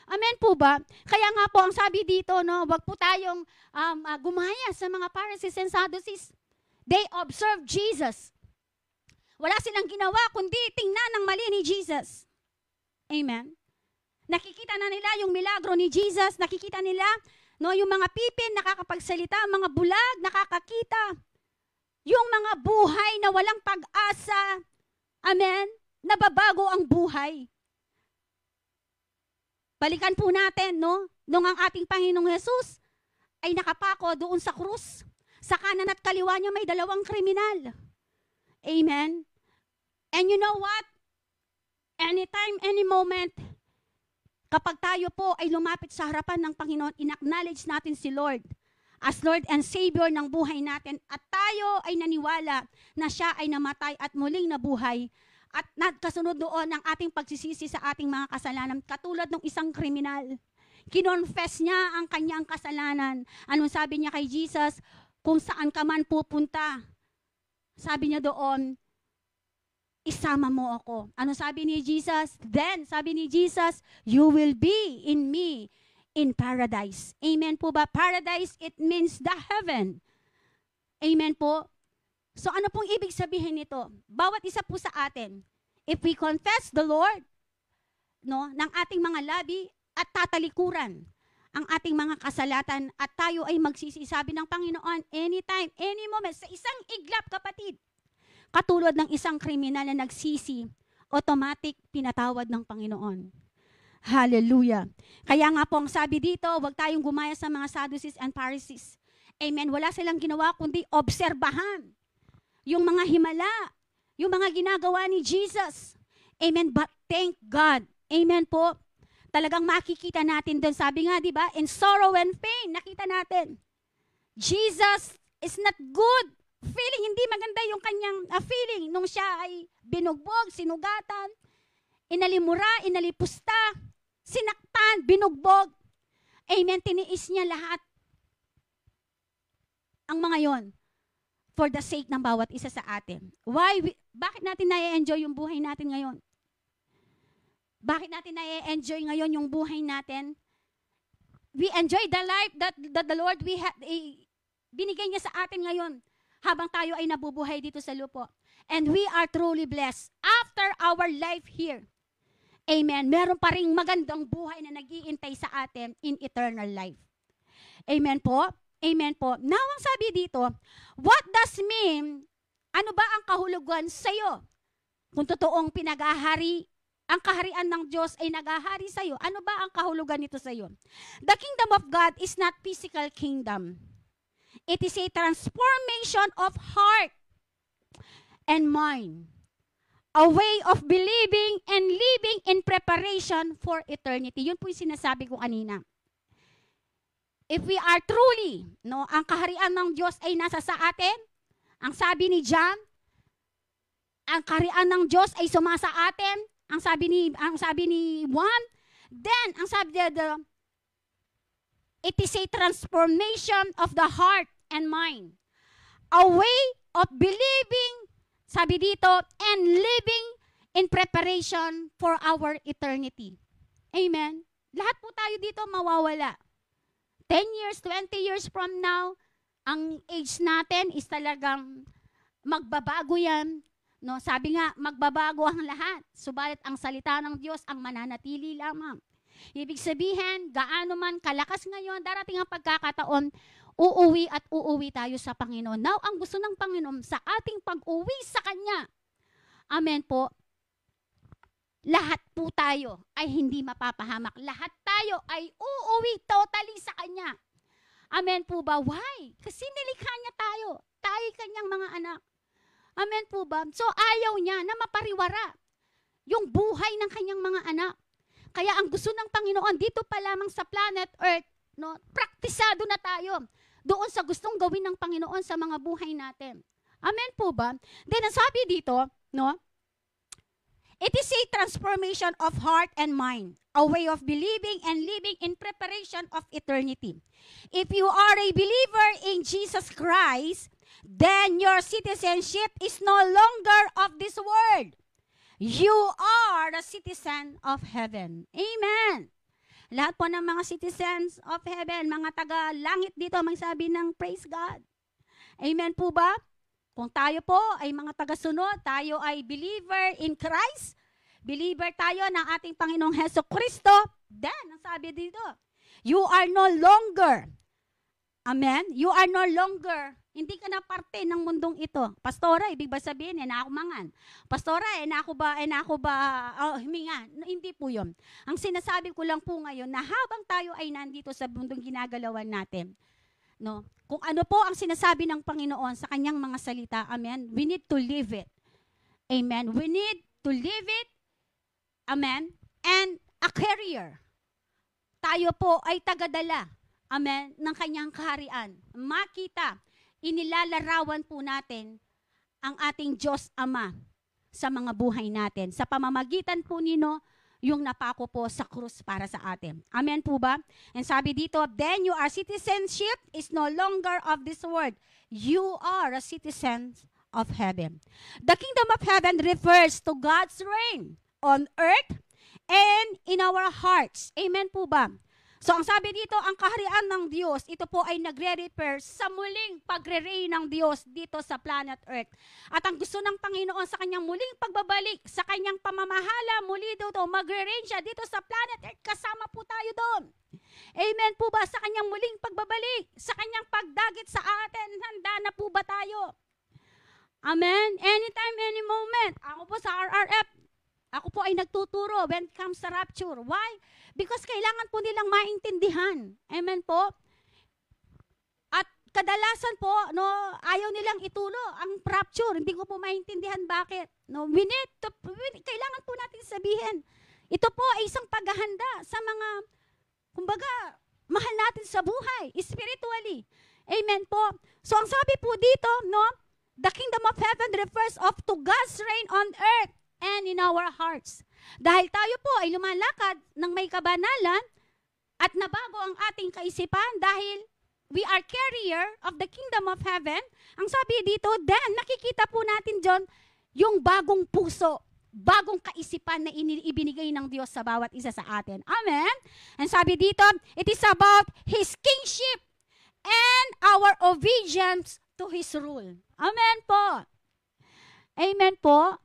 Amen po ba? Kaya nga po ang sabi dito, no, wag po tayong gumaya sa mga Pharisees and Sadducees. They observed Jesus. Wala silang ginawa kundi tingnan ng mali ni Jesus. Amen. Nakikita na nila yung milagro ni Jesus, nakikita nila, no, yung mga pipin nakakapagsalita, mga bulag nakakakita. Yung mga buhay na walang pag-asa, amen, nababago ang buhay. Balikan po natin, no, nung ang ating Panginoong Jesus ay nakapako doon sa krus. Sa kanan at kaliwa niya may 2 kriminal. Amen. And you know what? Anytime, any moment, kapag tayo po ay lumapit sa harapan ng Panginoon, in-acknowledge natin si Lord as Lord and Savior ng buhay natin, at tayo ay naniwala na siya ay namatay at muling nabuhay, at kasunod doon ang ating pagsisisi sa ating mga kasalanan, katulad ng isang kriminal. Kinonfess niya ang kanyang kasalanan. Anong sabi niya kay Jesus? Kung saan ka man pupunta, sabi niya doon, isama mo ako. Ano sabi ni Jesus? Then, sabi ni Jesus, you will be in me in paradise. Amen po ba? Paradise, it means the heaven. Amen po? So ano pong ibig sabihin nito? Bawat isa po sa atin, if we confess the Lord, no, ng ating mga labi at tatalikuran ang ating mga kasalatan, at tayo ay magsisisabi ng Panginoon anytime, any moment, sa isang iglap, kapatid. Katulad ng isang kriminal na nagsisi, automatic pinatawad ng Panginoon. Hallelujah. Kaya nga po ang sabi dito, huwag tayong gumaya sa mga Sadducees and Pharisees. Amen. Wala silang ginawa kundi obserbahan yung mga himala, yung mga ginagawa ni Jesus. Amen. But thank God. Amen po. Talagang makikita natin doon. Sabi nga, di ba, in sorrow and pain, nakita natin. Jesus is not good. Feeling, hindi maganda yung kanyang feeling nung siya ay binugbog, sinugatan, inalimura, inalipusta, sinaktan, binugbog. Amen. Tiniis niya lahat ang mga yon for the sake ng bawat isa sa atin. Bakit natin na-enjoy yung buhay natin ngayon? Bakit natin na-enjoy ngayon yung buhay natin? We enjoy the life that the Lord binigay niya sa atin ngayon habang tayo ay nabubuhay dito sa lupo. And we are truly blessed after our life here. Amen. Meron pa ring magandang buhay na nag-iintay sa atin in eternal life. Amen po? Amen po. Now, ang sabi dito, what does mean, ano ba ang kahulugan sa iyo? Kung totoong pinag-ahari, ang kaharian ng Diyos ay nag-ahari sa iyo, ano ba ang kahulugan nito sa iyo? The kingdom of God is not physical kingdom. It is a transformation of heart and mind. A way of believing and living in preparation for eternity. Yun po yung sinasabi ko kanina. If we are truly, no, ang kaharian ng Diyos ay nasa sa atin, ang sabi ni John, ang kaharian ng Diyos ay sumasa atin, ang sabi ni Juan, then ang sabi it is a transformation of the heart and mind. A way of believing, sabi dito, and living in preparation for our eternity. Amen. Lahat po tayo dito mawawala. 10 years, 20 years from now, ang age natin is talagang magbabago yan. No, sabi nga, magbabago ang lahat. Subalit ang salita ng Diyos ang mananatili lamang. Ibig sabihin, gaano man kalakas ngayon, darating ang pagkakataon, uuwi at uuwi tayo sa Panginoon. Now, ang gusto ng Panginoon sa ating pag-uwi sa Kanya, amen po, lahat po tayo ay hindi mapapahamak. Lahat tayo ay uuwi totally sa Kanya. Amen po ba? Why? Kasi nilikha niya tayo. Tayo Kanyang mga anak. Amen po ba? So ayaw niya na mapariwara yung buhay ng Kanyang mga anak. Kaya ang gusto ng Panginoon, dito pa lamang sa planet Earth, no, praktisado na tayo doon sa gustong gawin ng Panginoon sa mga buhay natin. Amen po ba? Then ang sabi dito, no, it is a transformation of heart and mind, a way of believing and living in preparation of eternity. If you are a believer in Jesus Christ, then your citizenship is no longer of this world. You are a citizen of heaven. Amen. Lahat po ng mga citizens of heaven, mga taga-langit dito, magsabi ng praise God. Amen po ba? Kung tayo po ay mga taga-sunod, tayo ay believer in Christ, believer tayo ng ating Panginoong Heso Kristo, then, ang sabi dito, you are no longer, amen, you are no longer, hindi ka na parte ng mundong ito. Pastora, ibig ba sabihin, na ako mangan? Pastora, na ako ba, huminga? Hindi po yun. Ang sinasabi ko lang po ngayon, na habang tayo ay nandito sa mundong ginagalawan natin, no, kung ano po ang sinasabi ng Panginoon sa kanyang mga salita, amen, we need to live it. Amen. We need to live it, amen, and a carrier. Tayo po ay tagadala, amen, ng kanyang kaharian. Makita, inilalarawan po natin ang ating Diyos Ama sa mga buhay natin. Sa pamamagitan po nino, yung napako po sa krus para sa atin. Amen po ba? And sabi dito, then your citizenship is no longer of this world. You are a citizen of heaven. The kingdom of heaven refers to God's reign on earth and in our hearts. Amen po ba? So ang sabi dito, ang kaharian ng Diyos, ito po ay nagre-refer sa muling pagre-reign ng Diyos dito sa planet Earth. At ang gusto ng Panginoon sa kanyang muling pagbabalik, sa kanyang pamamahala, muli dito, magre-reign siya dito sa planet Earth, kasama po tayo doon. Amen po ba? Sa kanyang muling pagbabalik, sa kanyang pagdagit sa atin, handa na po ba tayo? Amen? Anytime, any moment. Ako po sa RRF, ako po ay nagtuturo when it comes sa rapture. Why? Because kailangan po nilang maintindihan. Amen po? At kadalasan po, no, ayaw nilang itulo ang rapture. Hindi ko po maintindihan bakit. No, kailangan po natin sabihin. Ito po ay isang paghahanda sa mga, kumbaga, mahal natin sa buhay, spiritually. Amen po? So ang sabi po dito, no, the kingdom of heaven refers to God's reign on earth and in our hearts. Dahil tayo po ay lumalakad ng may kabanalan at nabago ang ating kaisipan dahil we are carrier of the kingdom of heaven. Ang sabi dito, then nakikita po natin dyan yung bagong puso, bagong kaisipan na ibinigay ng Diyos sa bawat isa sa atin. Amen? And sabi dito, it is about His kingship and our obedience to His rule. Amen po. Amen po.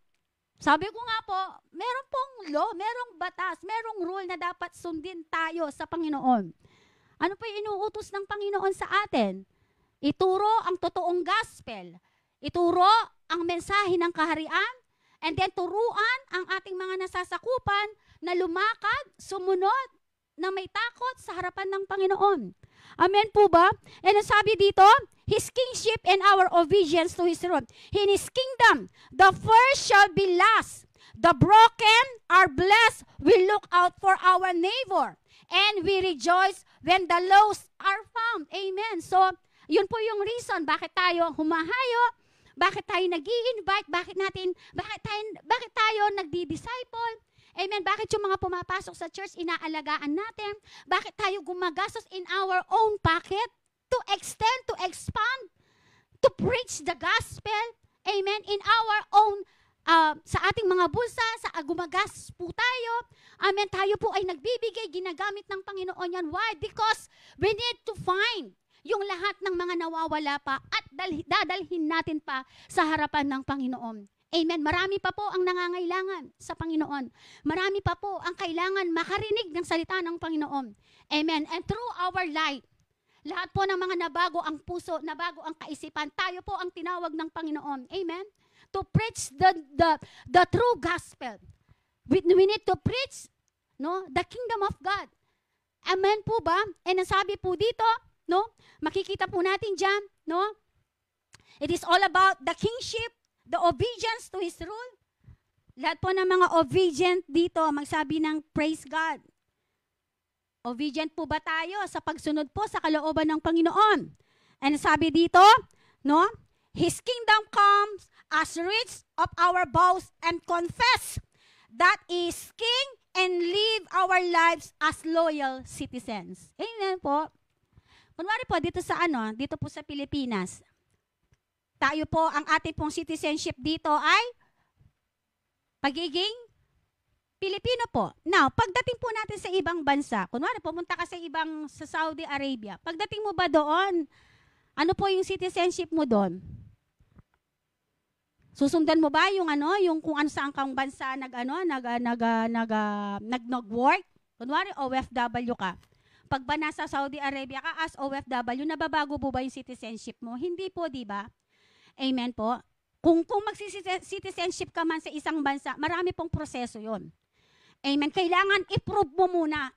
Sabi ko nga po, meron pong law, merong batas, merong rule na dapat sundin tayo sa Panginoon. Ano po yung inuutos ng Panginoon sa atin? Ituro ang totoong gospel. Ituro ang mensahe ng kaharian. And then turuan ang ating mga nasasakupan na lumakad, sumunod, na may takot sa harapan ng Panginoon. Amen po ba? And sabi dito, His kingship and our obedience to His rule. In His kingdom, the first shall be last. The broken are blessed. We look out for our neighbor. And we rejoice when the lost are found. Amen. So, yun po yung reason bakit tayo humahayo, bakit tayo nag-i-invite, bakit tayo nagdi-disciple. Amen. Bakit yung mga pumapasok sa church, inaalagaan natin? Bakit tayo gumagastos in our own pocket to extend, to expand, to preach the gospel? Amen. In our own, sa ating mga bulsa, gumagastos po tayo. Amen. Tayo po ay nagbibigay, ginagamit ng Panginoon yan. Why? Because we need to find yung lahat ng mga nawawala pa at dadalhin natin pa sa harapan ng Panginoon. Amen. Marami pa po ang nangangailangan sa Panginoon. Marami pa po ang kailangan makarinig ng salita ng Panginoon. Amen. And through our life, lahat po ng mga nabago ang puso, nabago ang kaisipan, tayo po ang tinawag ng Panginoon. Amen. to preach the true gospel. We need to preach, no, the kingdom of God. Amen po ba? And ang sabi po dito, no, makikita po natin diyan, no? It is all about the kingship, the obedience to His rule. Lahat po ng mga obedient dito, magsabi ng praise God. Obedient po ba tayo sa pagsunod po sa kalooban ng Panginoon? And sabi dito, no, His kingdom comes as rich of our vows and confess that He is King and live our lives as loyal citizens. Amen po. Kunwari po, dito po sa Pilipinas, tayo po, ang ating pong citizenship dito ay pagiging Pilipino po. Now, pagdating po natin sa ibang bansa, kunwari pumunta ka sa Saudi Arabia, pagdating mo ba doon, ano po yung citizenship mo doon? Susundan mo ba yung kung ano saan kang bansa nag-work? Kunwari OFW ka. Pag ba nasa Saudi Arabia ka as OFW, nababago po ba yung citizenship mo? Hindi po, di ba? Amen po. Kung mag-citizenship ka man sa isang bansa, marami pong proseso yon. Amen. Kailangan i-prove mo muna.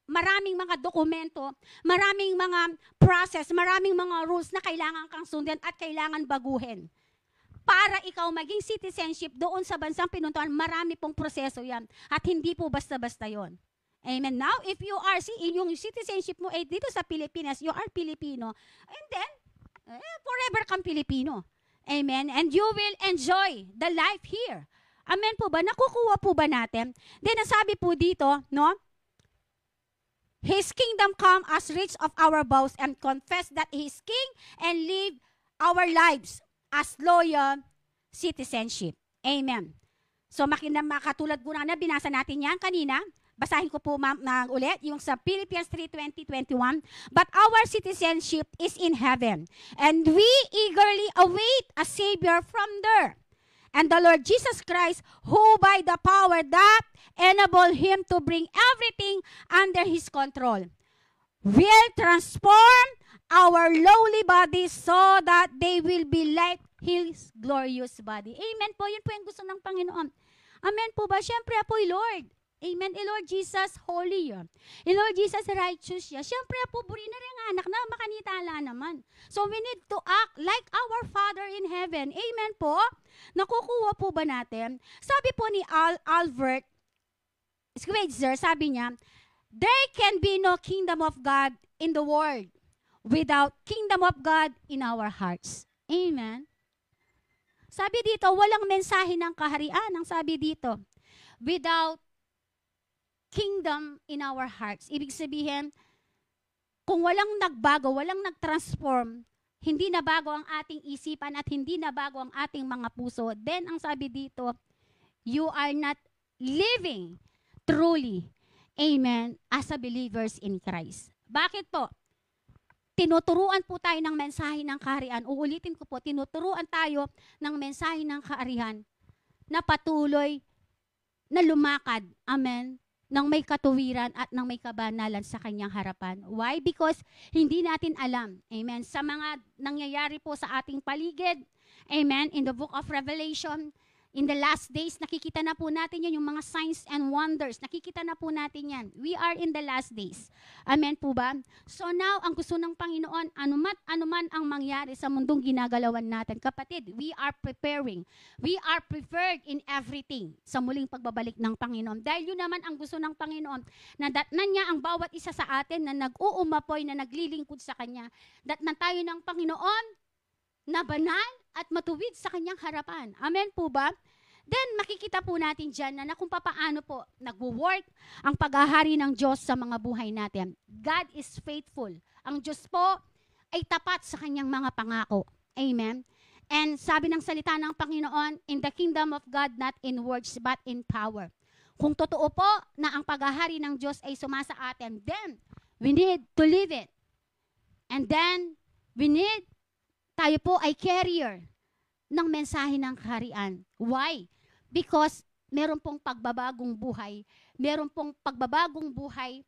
Maraming mga dokumento, maraming mga process, maraming mga rules na kailangan kang sundan at kailangan baguhin. Para ikaw maging citizenship doon sa bansang pinuntahan, marami pong proseso yan. At hindi po basta-basta yon. Amen. Now, if you are, yung citizenship mo ay dito sa Pilipinas, you are Filipino, and then, forever kang Filipino. Amen. And you will enjoy the life here. Amen po ba? Nakukuha po ba natin? Then, nasabi po dito, no? His kingdom come as rich of our vows and confess that He is King and live our lives as loyal citizenship. Amen. So, makatulad po na binasa natin yan kanina. Basahin ko po ulit yung sa Philippians 3:20-21. But our citizenship is in heaven, and we eagerly await a Savior from there. And the Lord Jesus Christ, who by the power that enable Him to bring everything under His control, will transform our lowly bodies so that they will be like His glorious body. Amen po, yun po yung gusto ng Panginoon. Amen po ba? Siyempre po, Lord. Amen. Lord Jesus, holy yun. Lord Jesus, righteous yun. Siyempre po, buri na rin anak na makanitala naman. So we need to act like our Father in heaven. Amen po. Nakukuha po ba natin? Sabi po ni Albert Schweitzer, sabi niya, there can be no kingdom of God in the world without kingdom of God in our hearts. Amen. Sabi dito, walang mensahe ng kaharian. Ang sabi dito, without kingdom in our hearts. Ibig sabihin, kung walang nagbago, walang nag-transform, hindi na bago ang ating isipan at hindi na bago ang ating mga puso, then ang sabi dito, you are not living truly, amen, as a believers in Christ. Bakit po? Tinuturuan po tayo ng mensahe ng kaharian. Uulitin ko po, tinuturuan tayo ng mensahe ng kaharian na patuloy na lumakad, amen, ng may katuwiran at ng may kabanalan sa kanyang harapan. Why? Because hindi natin alam, amen, sa mga nangyayari po sa ating paligid, amen, in the book of Revelation, in the last days, nakikita na po natin yan, yung mga signs and wonders, nakikita na po natin yan. We are in the last days. Amen po ba? So now, ang gusto ng Panginoon, anuman ang mangyari sa mundong ginagalawan natin, kapatid, we are preparing. We are prepared in everything sa muling pagbabalik ng Panginoon. Dahil yun naman ang gusto ng Panginoon, na datnan niya ang bawat isa sa atin na nag-uumapoy, na naglilingkod sa Kanya. Datnan tayo ng Panginoon na banal at matuwid sa kanyang harapan. Amen po ba? Then, makikita po natin dyan na kung paano po nagwo-work ang paghahari ng Diyos sa mga buhay natin. God is faithful. Ang Diyos po ay tapat sa kanyang mga pangako. Amen? And sabi ng salita ng Panginoon, in the kingdom of God, not in words, but in power. Kung totoo po na ang paghahari ng Diyos ay sumasa atin, then, we need to live it. And then, tayo po ay carrier ng mensahe ng kaharian. Why? Because meron pong pagbabagong buhay. Meron pong pagbabagong buhay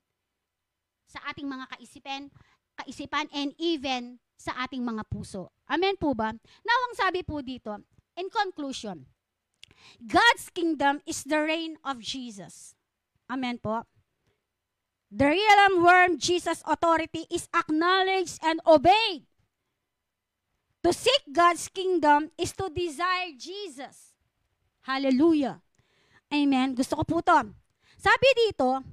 sa ating mga kaisipan and even sa ating mga puso. Amen po ba? Now, ang sabi po dito, In conclusion, God's kingdom is the reign of Jesus. Amen po. The realm where Jesus' authority is acknowledged and obeyed. To seek God's kingdom is to desire Jesus. Hallelujah. Amen. Gusto ko po to. Sabi dito,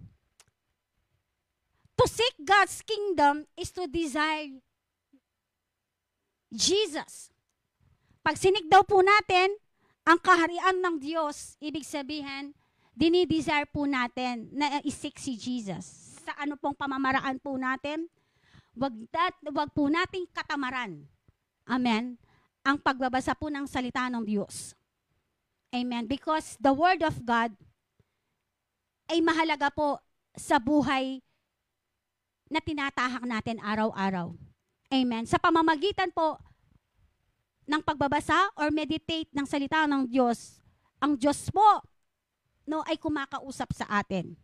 to seek God's kingdom is to desire Jesus. Pag sinig daw po natin ang kaharian ng Diyos, ibig sabihin, dinidesire po natin na isik si Jesus. Sa ano pong pamamaraan po natin, wag po nating katamaran. Amen. Ang pagbabasa po ng salita ng Diyos. Amen. Because the Word of God ay mahalaga po sa buhay na tinatahak natin araw-araw. Amen. Sa pamamagitan po ng pagbabasa or meditate ng salita ng Diyos, ang Diyos po ay kumakausap sa atin.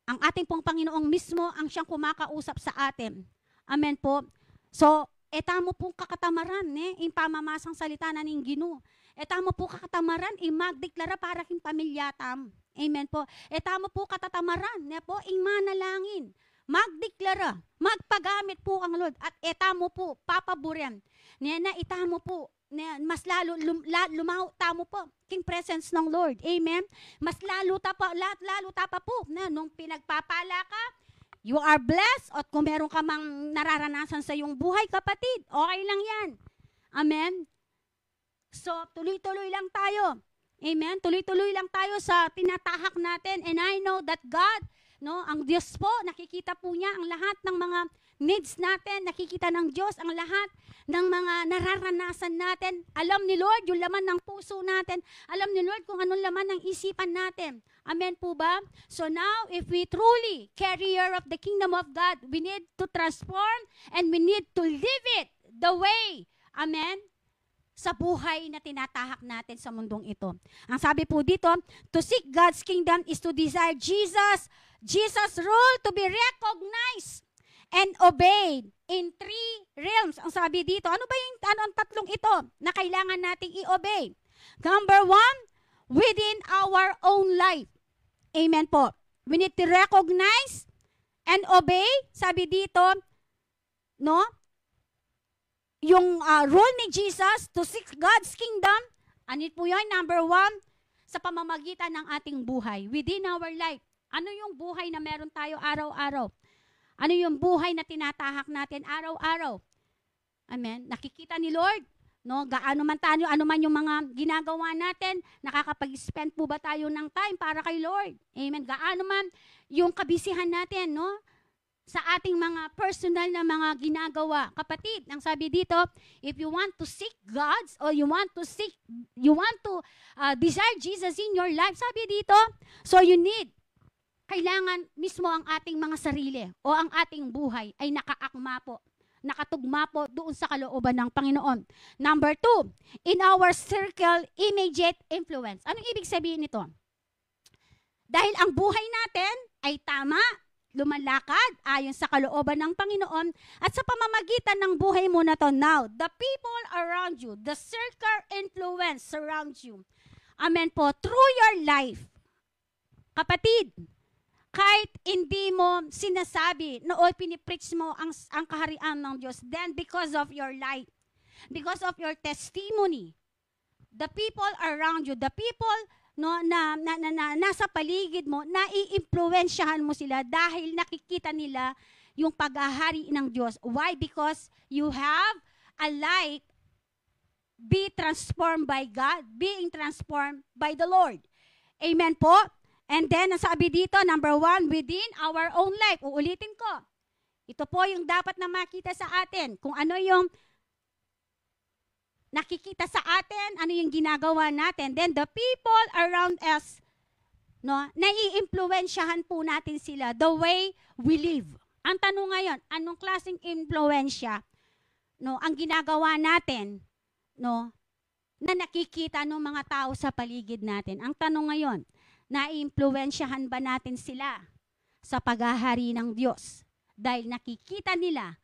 Ang ating pong Panginoong mismo ang siyang kumakausap sa atin. Amen po. So, etamo po kakatamaran, yung pamamasang salita na ning Ginoo. Etamo po kakatamaran, magdeklara para king pamilyatam. Amen po. Etamo po katatamaran, po, manalangin. Magdeklara, magpagamit po ang Lord. At etamo po, papaboran. Na itamo po, mas lalo lumaw tamo po king presence ng Lord. Amen. Mas lalo tapa po na nung pinagpapala ka, you are blessed. At kung meron ka mang nararanasan sa iyong buhay, kapatid, okay lang yan. Amen. So, tuloy-tuloy lang tayo. Amen. Tuloy-tuloy lang tayo sa tinatahak natin. And I know that God, ang Diyos po, nakikita po niya ang lahat ng mga needs natin. Nakikita ng Diyos ang lahat ng mga nararanasan natin. Alam ni Lord yung laman ng puso natin. Alam ni Lord kung anong laman ng isipan natin. Amen po ba? So now, if we truly carrier of the kingdom of God, we need to transform and we need to live it the way, amen, sa buhay na tinatahak natin sa mundong ito. Ang sabi po dito, to seek God's kingdom is to desire Jesus' rule to be recognized and obeyed in 3 realms. Ang sabi dito, ano ang tatlong ito na kailangan nating i-obey? Number 1, within our own life. Amen po. We need to recognize and obey. Sabi dito, yung rule ni Jesus to seek God's kingdom, ano po yun? Number 1, sa pamamagitan ng ating buhay, within our life. Ano yung buhay na meron tayo araw-araw? Ano yung buhay na tinatahak natin araw-araw? Amen. Nakikita ni Lord, gaano man tayo, ano man yung mga ginagawa natin, nakakapag-spend po ba tayo ng time para kay Lord? Amen. Gaano man yung kabisihan natin, sa ating mga personal na mga ginagawa. Kapatid, ang sabi dito, if you want to seek God's or you want to desire Jesus in your life, sabi dito, so kailangan mismo ang ating mga sarili o ang ating buhay ay nakaakma po, nakatugma po doon sa kalooban ng Panginoon. Number 2, in our circle, immediate influence. Anong ibig sabihin nito? Dahil ang buhay natin ay tama, lumalakad ayon sa kalooban ng Panginoon at sa pamamagitan ng buhay mo na to. Now, the people around you, the circle influence surrounds you. Amen po. Through your life, kapatid, kahit hindi mo sinasabi o pinipreach mo ang kaharian ng Diyos, then because of your life, because of your testimony, the people around you, the people na nasa paligid mo, naiimpluwensyahan mo sila dahil nakikita nila yung paghahari ng Diyos. Why? Because you have a life be transformed by God, being transformed by the Lord. Amen po? And then, sabi dito, number 1, within our own life. Uulitin ko. Ito po yung dapat na makita sa atin. Kung ano yung nakikita sa atin, ano yung ginagawa natin. Then the people around us, nai-impluwensyahan po natin sila the way we live. Ang tanong ngayon, anong klaseng impluwensya ang ginagawa natin na nakikita ng mga tao sa paligid natin? Ang tanong ngayon, nai-impluwensyahan ba natin sila sa paghahari ng Diyos? Dahil nakikita nila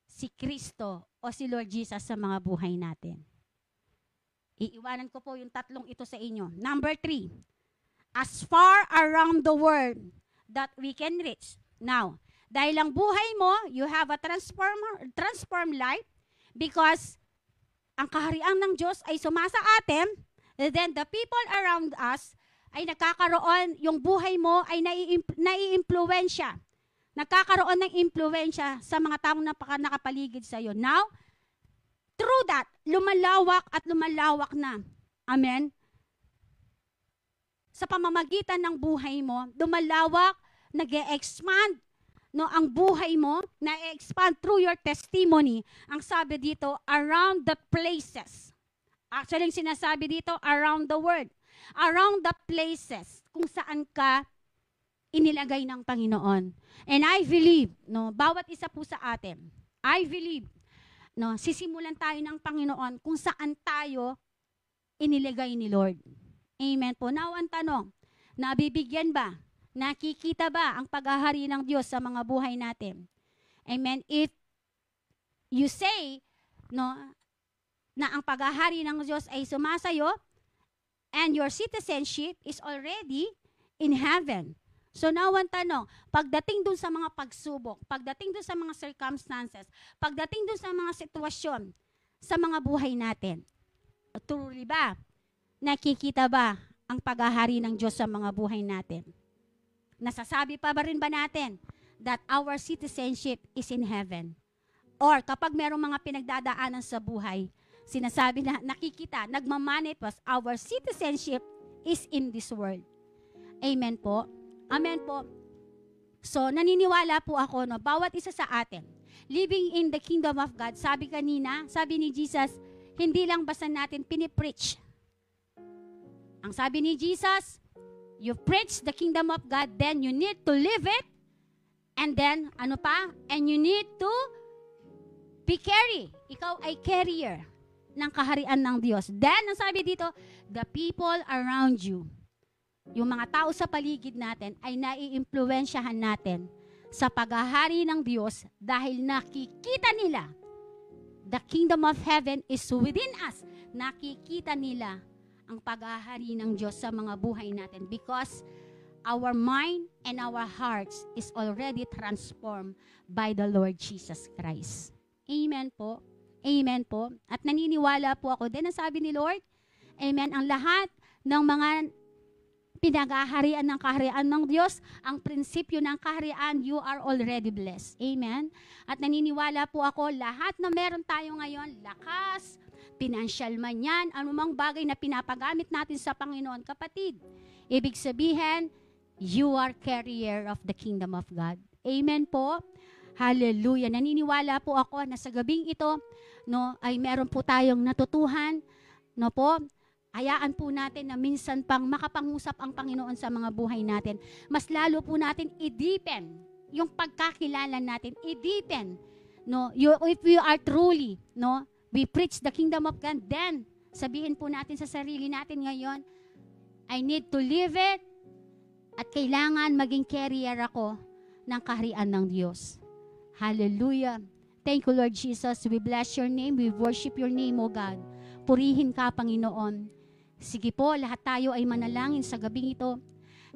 si Kristo o si Lord Jesus sa mga buhay natin. Iiwanan ko po yung tatlong ito sa inyo. Number 3, as far around the world that we can reach. Now, dahil ang buhay mo, you have a transformed life because ang kaharian ng Diyos ay sumasa atin, then the people around us ay nagkakaroon, yung buhay mo ay nai-impluwensya. Nagkakaroon ng impluwensya sa mga taong nakapaligid sa iyo. Now, through that, lumalawak at lumalawak na. Amen? Sa pamamagitan ng buhay mo, lumalawak, nag-e-expand, no, ang buhay mo, na-expand through your testimony. Ang sabi dito, around the places. Actually, yung sinasabi dito, around the world. Around the places kung saan ka inilagay ng Panginoon. And I believe, no, bawat isa po sa atin, I believe, no, sisimulan tayo ng Panginoon kung saan tayo inilagay ni Lord. Amen po. Now, ang tanong, nabibigyan ba? Nakikita ba ang paghahari ng Diyos sa mga buhay natin? Amen. If you say, no, na ang paghahari ng Diyos ay sumasayo and your citizenship is already in heaven. So now ang tanong, pagdating dun sa mga pagsubok, pagdating dun sa mga circumstances, pagdating dun sa mga sitwasyon sa mga buhay natin, truly ba? Nakikita ba ang paghahari ng Diyos sa mga buhay natin? Nasasabi pa ba rin ba natin that our citizenship is in heaven? Or kapag merong mga pinagdadaanan sa buhay, sinasabi na nakikita, nagmamanifest, our citizenship is in this world. Amen po. Amen po. So, naniniwala po ako, no, bawat isa sa atin, living in the kingdom of God, sabi kanina, sabi ni Jesus, hindi lang basta natin pinipreach. Ang sabi ni Jesus, you preach the kingdom of God, then you need to live it, and then, ano pa? And you need to be carry. Ikaw ay carrier ng kaharian ng Diyos. Then, ang sabi dito, the people around you, yung mga tao sa paligid natin ay nai-impluwensyahan natin sa paghahari ng Diyos dahil nakikita nila the kingdom of heaven is within us. Nakikita nila ang paghahari ng Diyos sa mga buhay natin because our mind and our hearts is already transformed by the Lord Jesus Christ. Amen po. Amen po. At naniniwala po ako din ang sabi ni Lord, amen, ang lahat ng mga pinagaharian ng kaharian ng Diyos, ang prinsipyo ng kaharian, you are already blessed. Amen? At naniniwala po ako, lahat na meron tayo ngayon, lakas, pinansyal man yan, anumang bagay na pinapagamit natin sa Panginoon, kapatid, ibig sabihin, you are carrier of the kingdom of God. Amen po? Hallelujah. Naniniwala po ako na sa gabing ito, no, ay meron po tayong natutuhan, no po, hayaan po natin na minsan pang makapangusap ang Panginoon sa mga buhay natin. Mas lalo po natin i-deepen yung pagkakilala natin. I-deepen. No? If we are truly, no, we preach the kingdom of God, then sabihin po natin sa sarili natin ngayon, I need to live it at kailangan maging carrier ako ng kaharian ng Diyos. Hallelujah. Thank you, Lord Jesus. We bless your name. We worship your name, O God. Purihin ka, Panginoon. Sige po, lahat tayo ay manalangin sa gabing ito.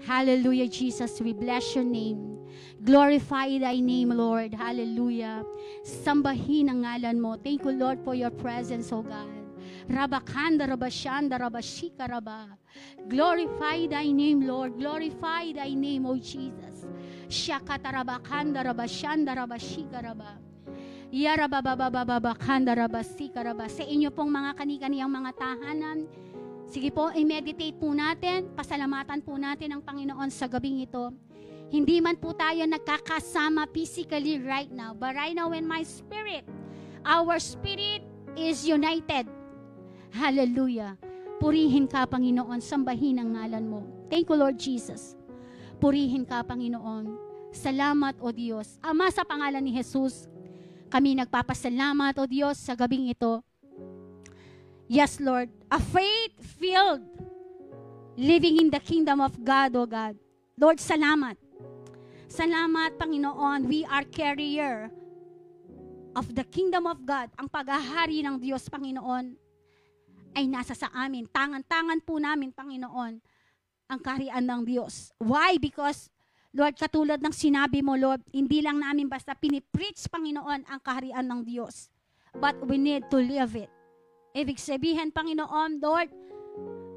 Hallelujah, Jesus. We bless your name. Glorify thy name, Lord. Hallelujah. Sambahin ang ngalan mo. Thank you, Lord, for your presence, O God. Rabakanda, Rabashanda, Rabashika, Rabba. Glorify thy name, Lord. Glorify thy name, O Jesus. Shakata, Rabakanda, Rabashanda, Rabashika, Rabba. Yarabababababakanda, Rabasika, Rabba. Sa inyo pong mga kani-kaniyang mga tahanan, sige po, i-meditate po natin, pasalamatan po natin ang Panginoon sa gabing ito. Hindi man po tayo nagkakasama physically right now, but right now in my spirit, our spirit is united. Hallelujah. Purihin ka, Panginoon, sambahin ang ngalan mo. Thank you, Lord Jesus. Purihin ka, Panginoon. Salamat, O Diyos. Ama, sa pangalan ni Jesus, kami nagpapasalamat, O Diyos, sa gabing ito. Yes, Lord, a faith-filled living in the kingdom of God, O God. Lord, salamat. Salamat, Panginoon. We are carrier of the kingdom of God. Ang paghahari ng Diyos, Panginoon, ay nasa sa amin. Tangan-tangan po namin, Panginoon, ang kaharian ng Diyos. Why? Because, Lord, katulad ng sinabi mo, Lord, hindi lang namin basta pinipreach, Panginoon, ang kaharian ng Diyos. But we need to live it. Ibig sabihin, Panginoon, Lord,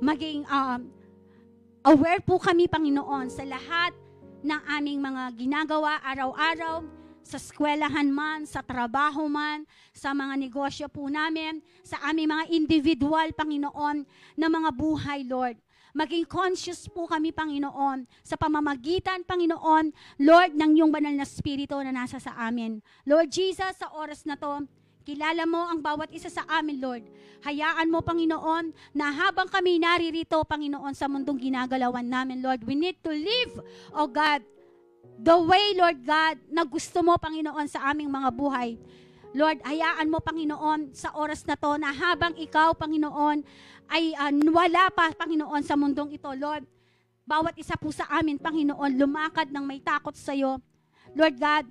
maging aware po kami, Panginoon, sa lahat ng aming mga ginagawa araw-araw, sa eskwelahan man, sa trabaho man, sa mga negosyo po namin, sa aming mga individual, Panginoon, na mga buhay, Lord. Maging conscious po kami, Panginoon, sa pamamagitan, Panginoon, Lord, ng iyong banal na spirito na nasa sa amin. Lord Jesus, sa oras na to, kilala mo ang bawat isa sa amin, Lord. Hayaan mo, Panginoon, na habang kami naririto, Panginoon, sa mundong ginagalawan namin, Lord, we need to live, oh God, the way, Lord God, na gusto mo, Panginoon, sa aming mga buhay. Lord, hayaan mo, Panginoon, sa oras na to, na habang ikaw, Panginoon, ay wala pa, Panginoon, sa mundong ito, Lord, bawat isa po sa amin, Panginoon, lumakad ng may takot sa iyo. Lord God,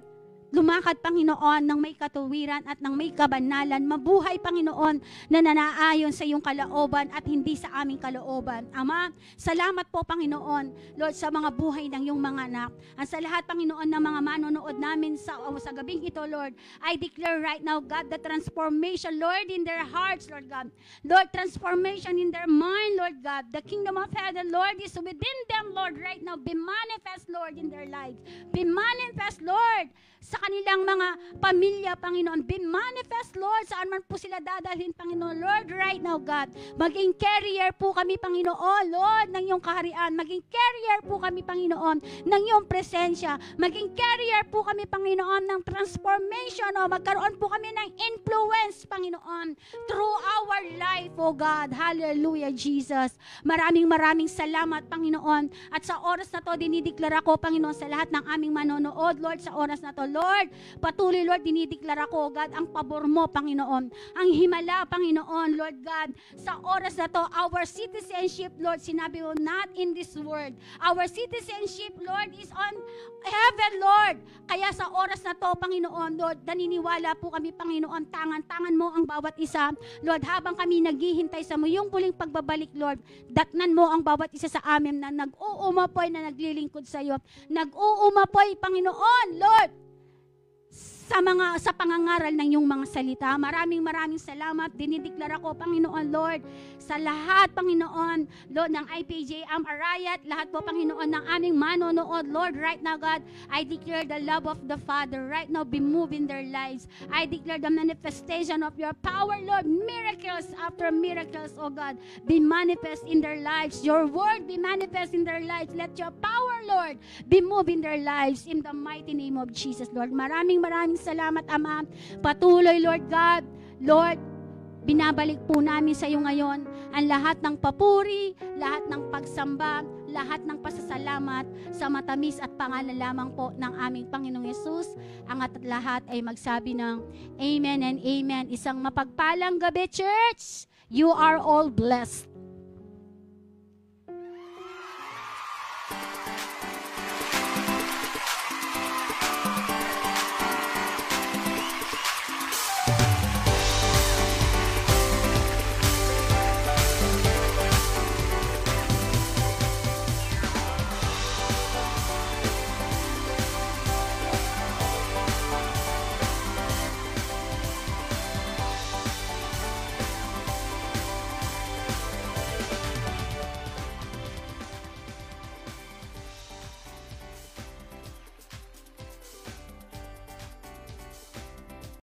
lumakad, Panginoon, ng may katuwiran at ng may kabanalan. Mabuhay, Panginoon, na nanaayon sa iyong kalooban at hindi sa aming kalooban. Ama, salamat po, Panginoon, Lord, sa mga buhay ng iyong mga anak. At sa lahat, Panginoon, ng mga manonood namin sa gabing ito, Lord, I declare right now, God, the transformation, Lord, in their hearts, Lord God. Lord, transformation in their mind, Lord God. The kingdom of heaven, Lord, is within them, Lord, right now. Be manifest, Lord, in their lives. Be manifest, Lord, sa kanilang mga pamilya, Panginoon. Be manifest, Lord, saan man po sila dadalhin, Panginoon. Lord, right now, God, maging carrier po kami, Panginoon, Lord, ng iyong kaharian. Maging carrier po kami, Panginoon, ng iyong presensya. Maging carrier po kami, Panginoon, ng transformation, o magkaroon po kami ng influence, Panginoon, through our life, oh God. Hallelujah, Jesus. Maraming salamat, Panginoon. At sa oras na to, dinideklara ko, Panginoon, sa lahat ng aming manonood, Lord, sa oras na to, Lord, patuloy, Lord, dinideklara ko, God, ang pabor mo, Panginoon. Ang himala, Panginoon, Lord God, sa oras na to, our citizenship, Lord, sinabi mo, not in this world. Our citizenship, Lord, is on heaven, Lord. Kaya sa oras na to, Panginoon, Lord, naniniwala po kami, Panginoon, tangan mo ang bawat isa. Lord, habang kami naghihintay sa iyong muling pagbabalik, Lord, datnan mo ang bawat isa sa amin na nag-uumapoy, na naglilingkod sa iyo. Nag-uumapoy, Panginoon, Lord, sa pangangaral ng iyong mga salita. Maraming salamat. Dinideklara ko, Panginoon, Lord, sa lahat, Panginoon, Lord, ng IPJ, Arayat, lahat po, Panginoon, ng aming manonood, Lord, right now, God, I declare the love of the Father right now be moved in their lives. I declare the manifestation of your power, Lord, miracles after miracles, oh God, be manifest in their lives. Your word be manifest in their lives. Let your power, Lord, be moved in their lives in the mighty name of Jesus, Lord. Maraming salamat, Ama. Patuloy, Lord God, Lord, binabalik po namin sa iyo ngayon ang lahat ng papuri, lahat ng pagsamba, lahat ng pasasalamat sa matamis at pangalan lamang po ng aming Panginoong Yesus. Ang at lahat ay magsabi ng Amen and Amen. Isang mapagpalang gabi, church. You are all blessed.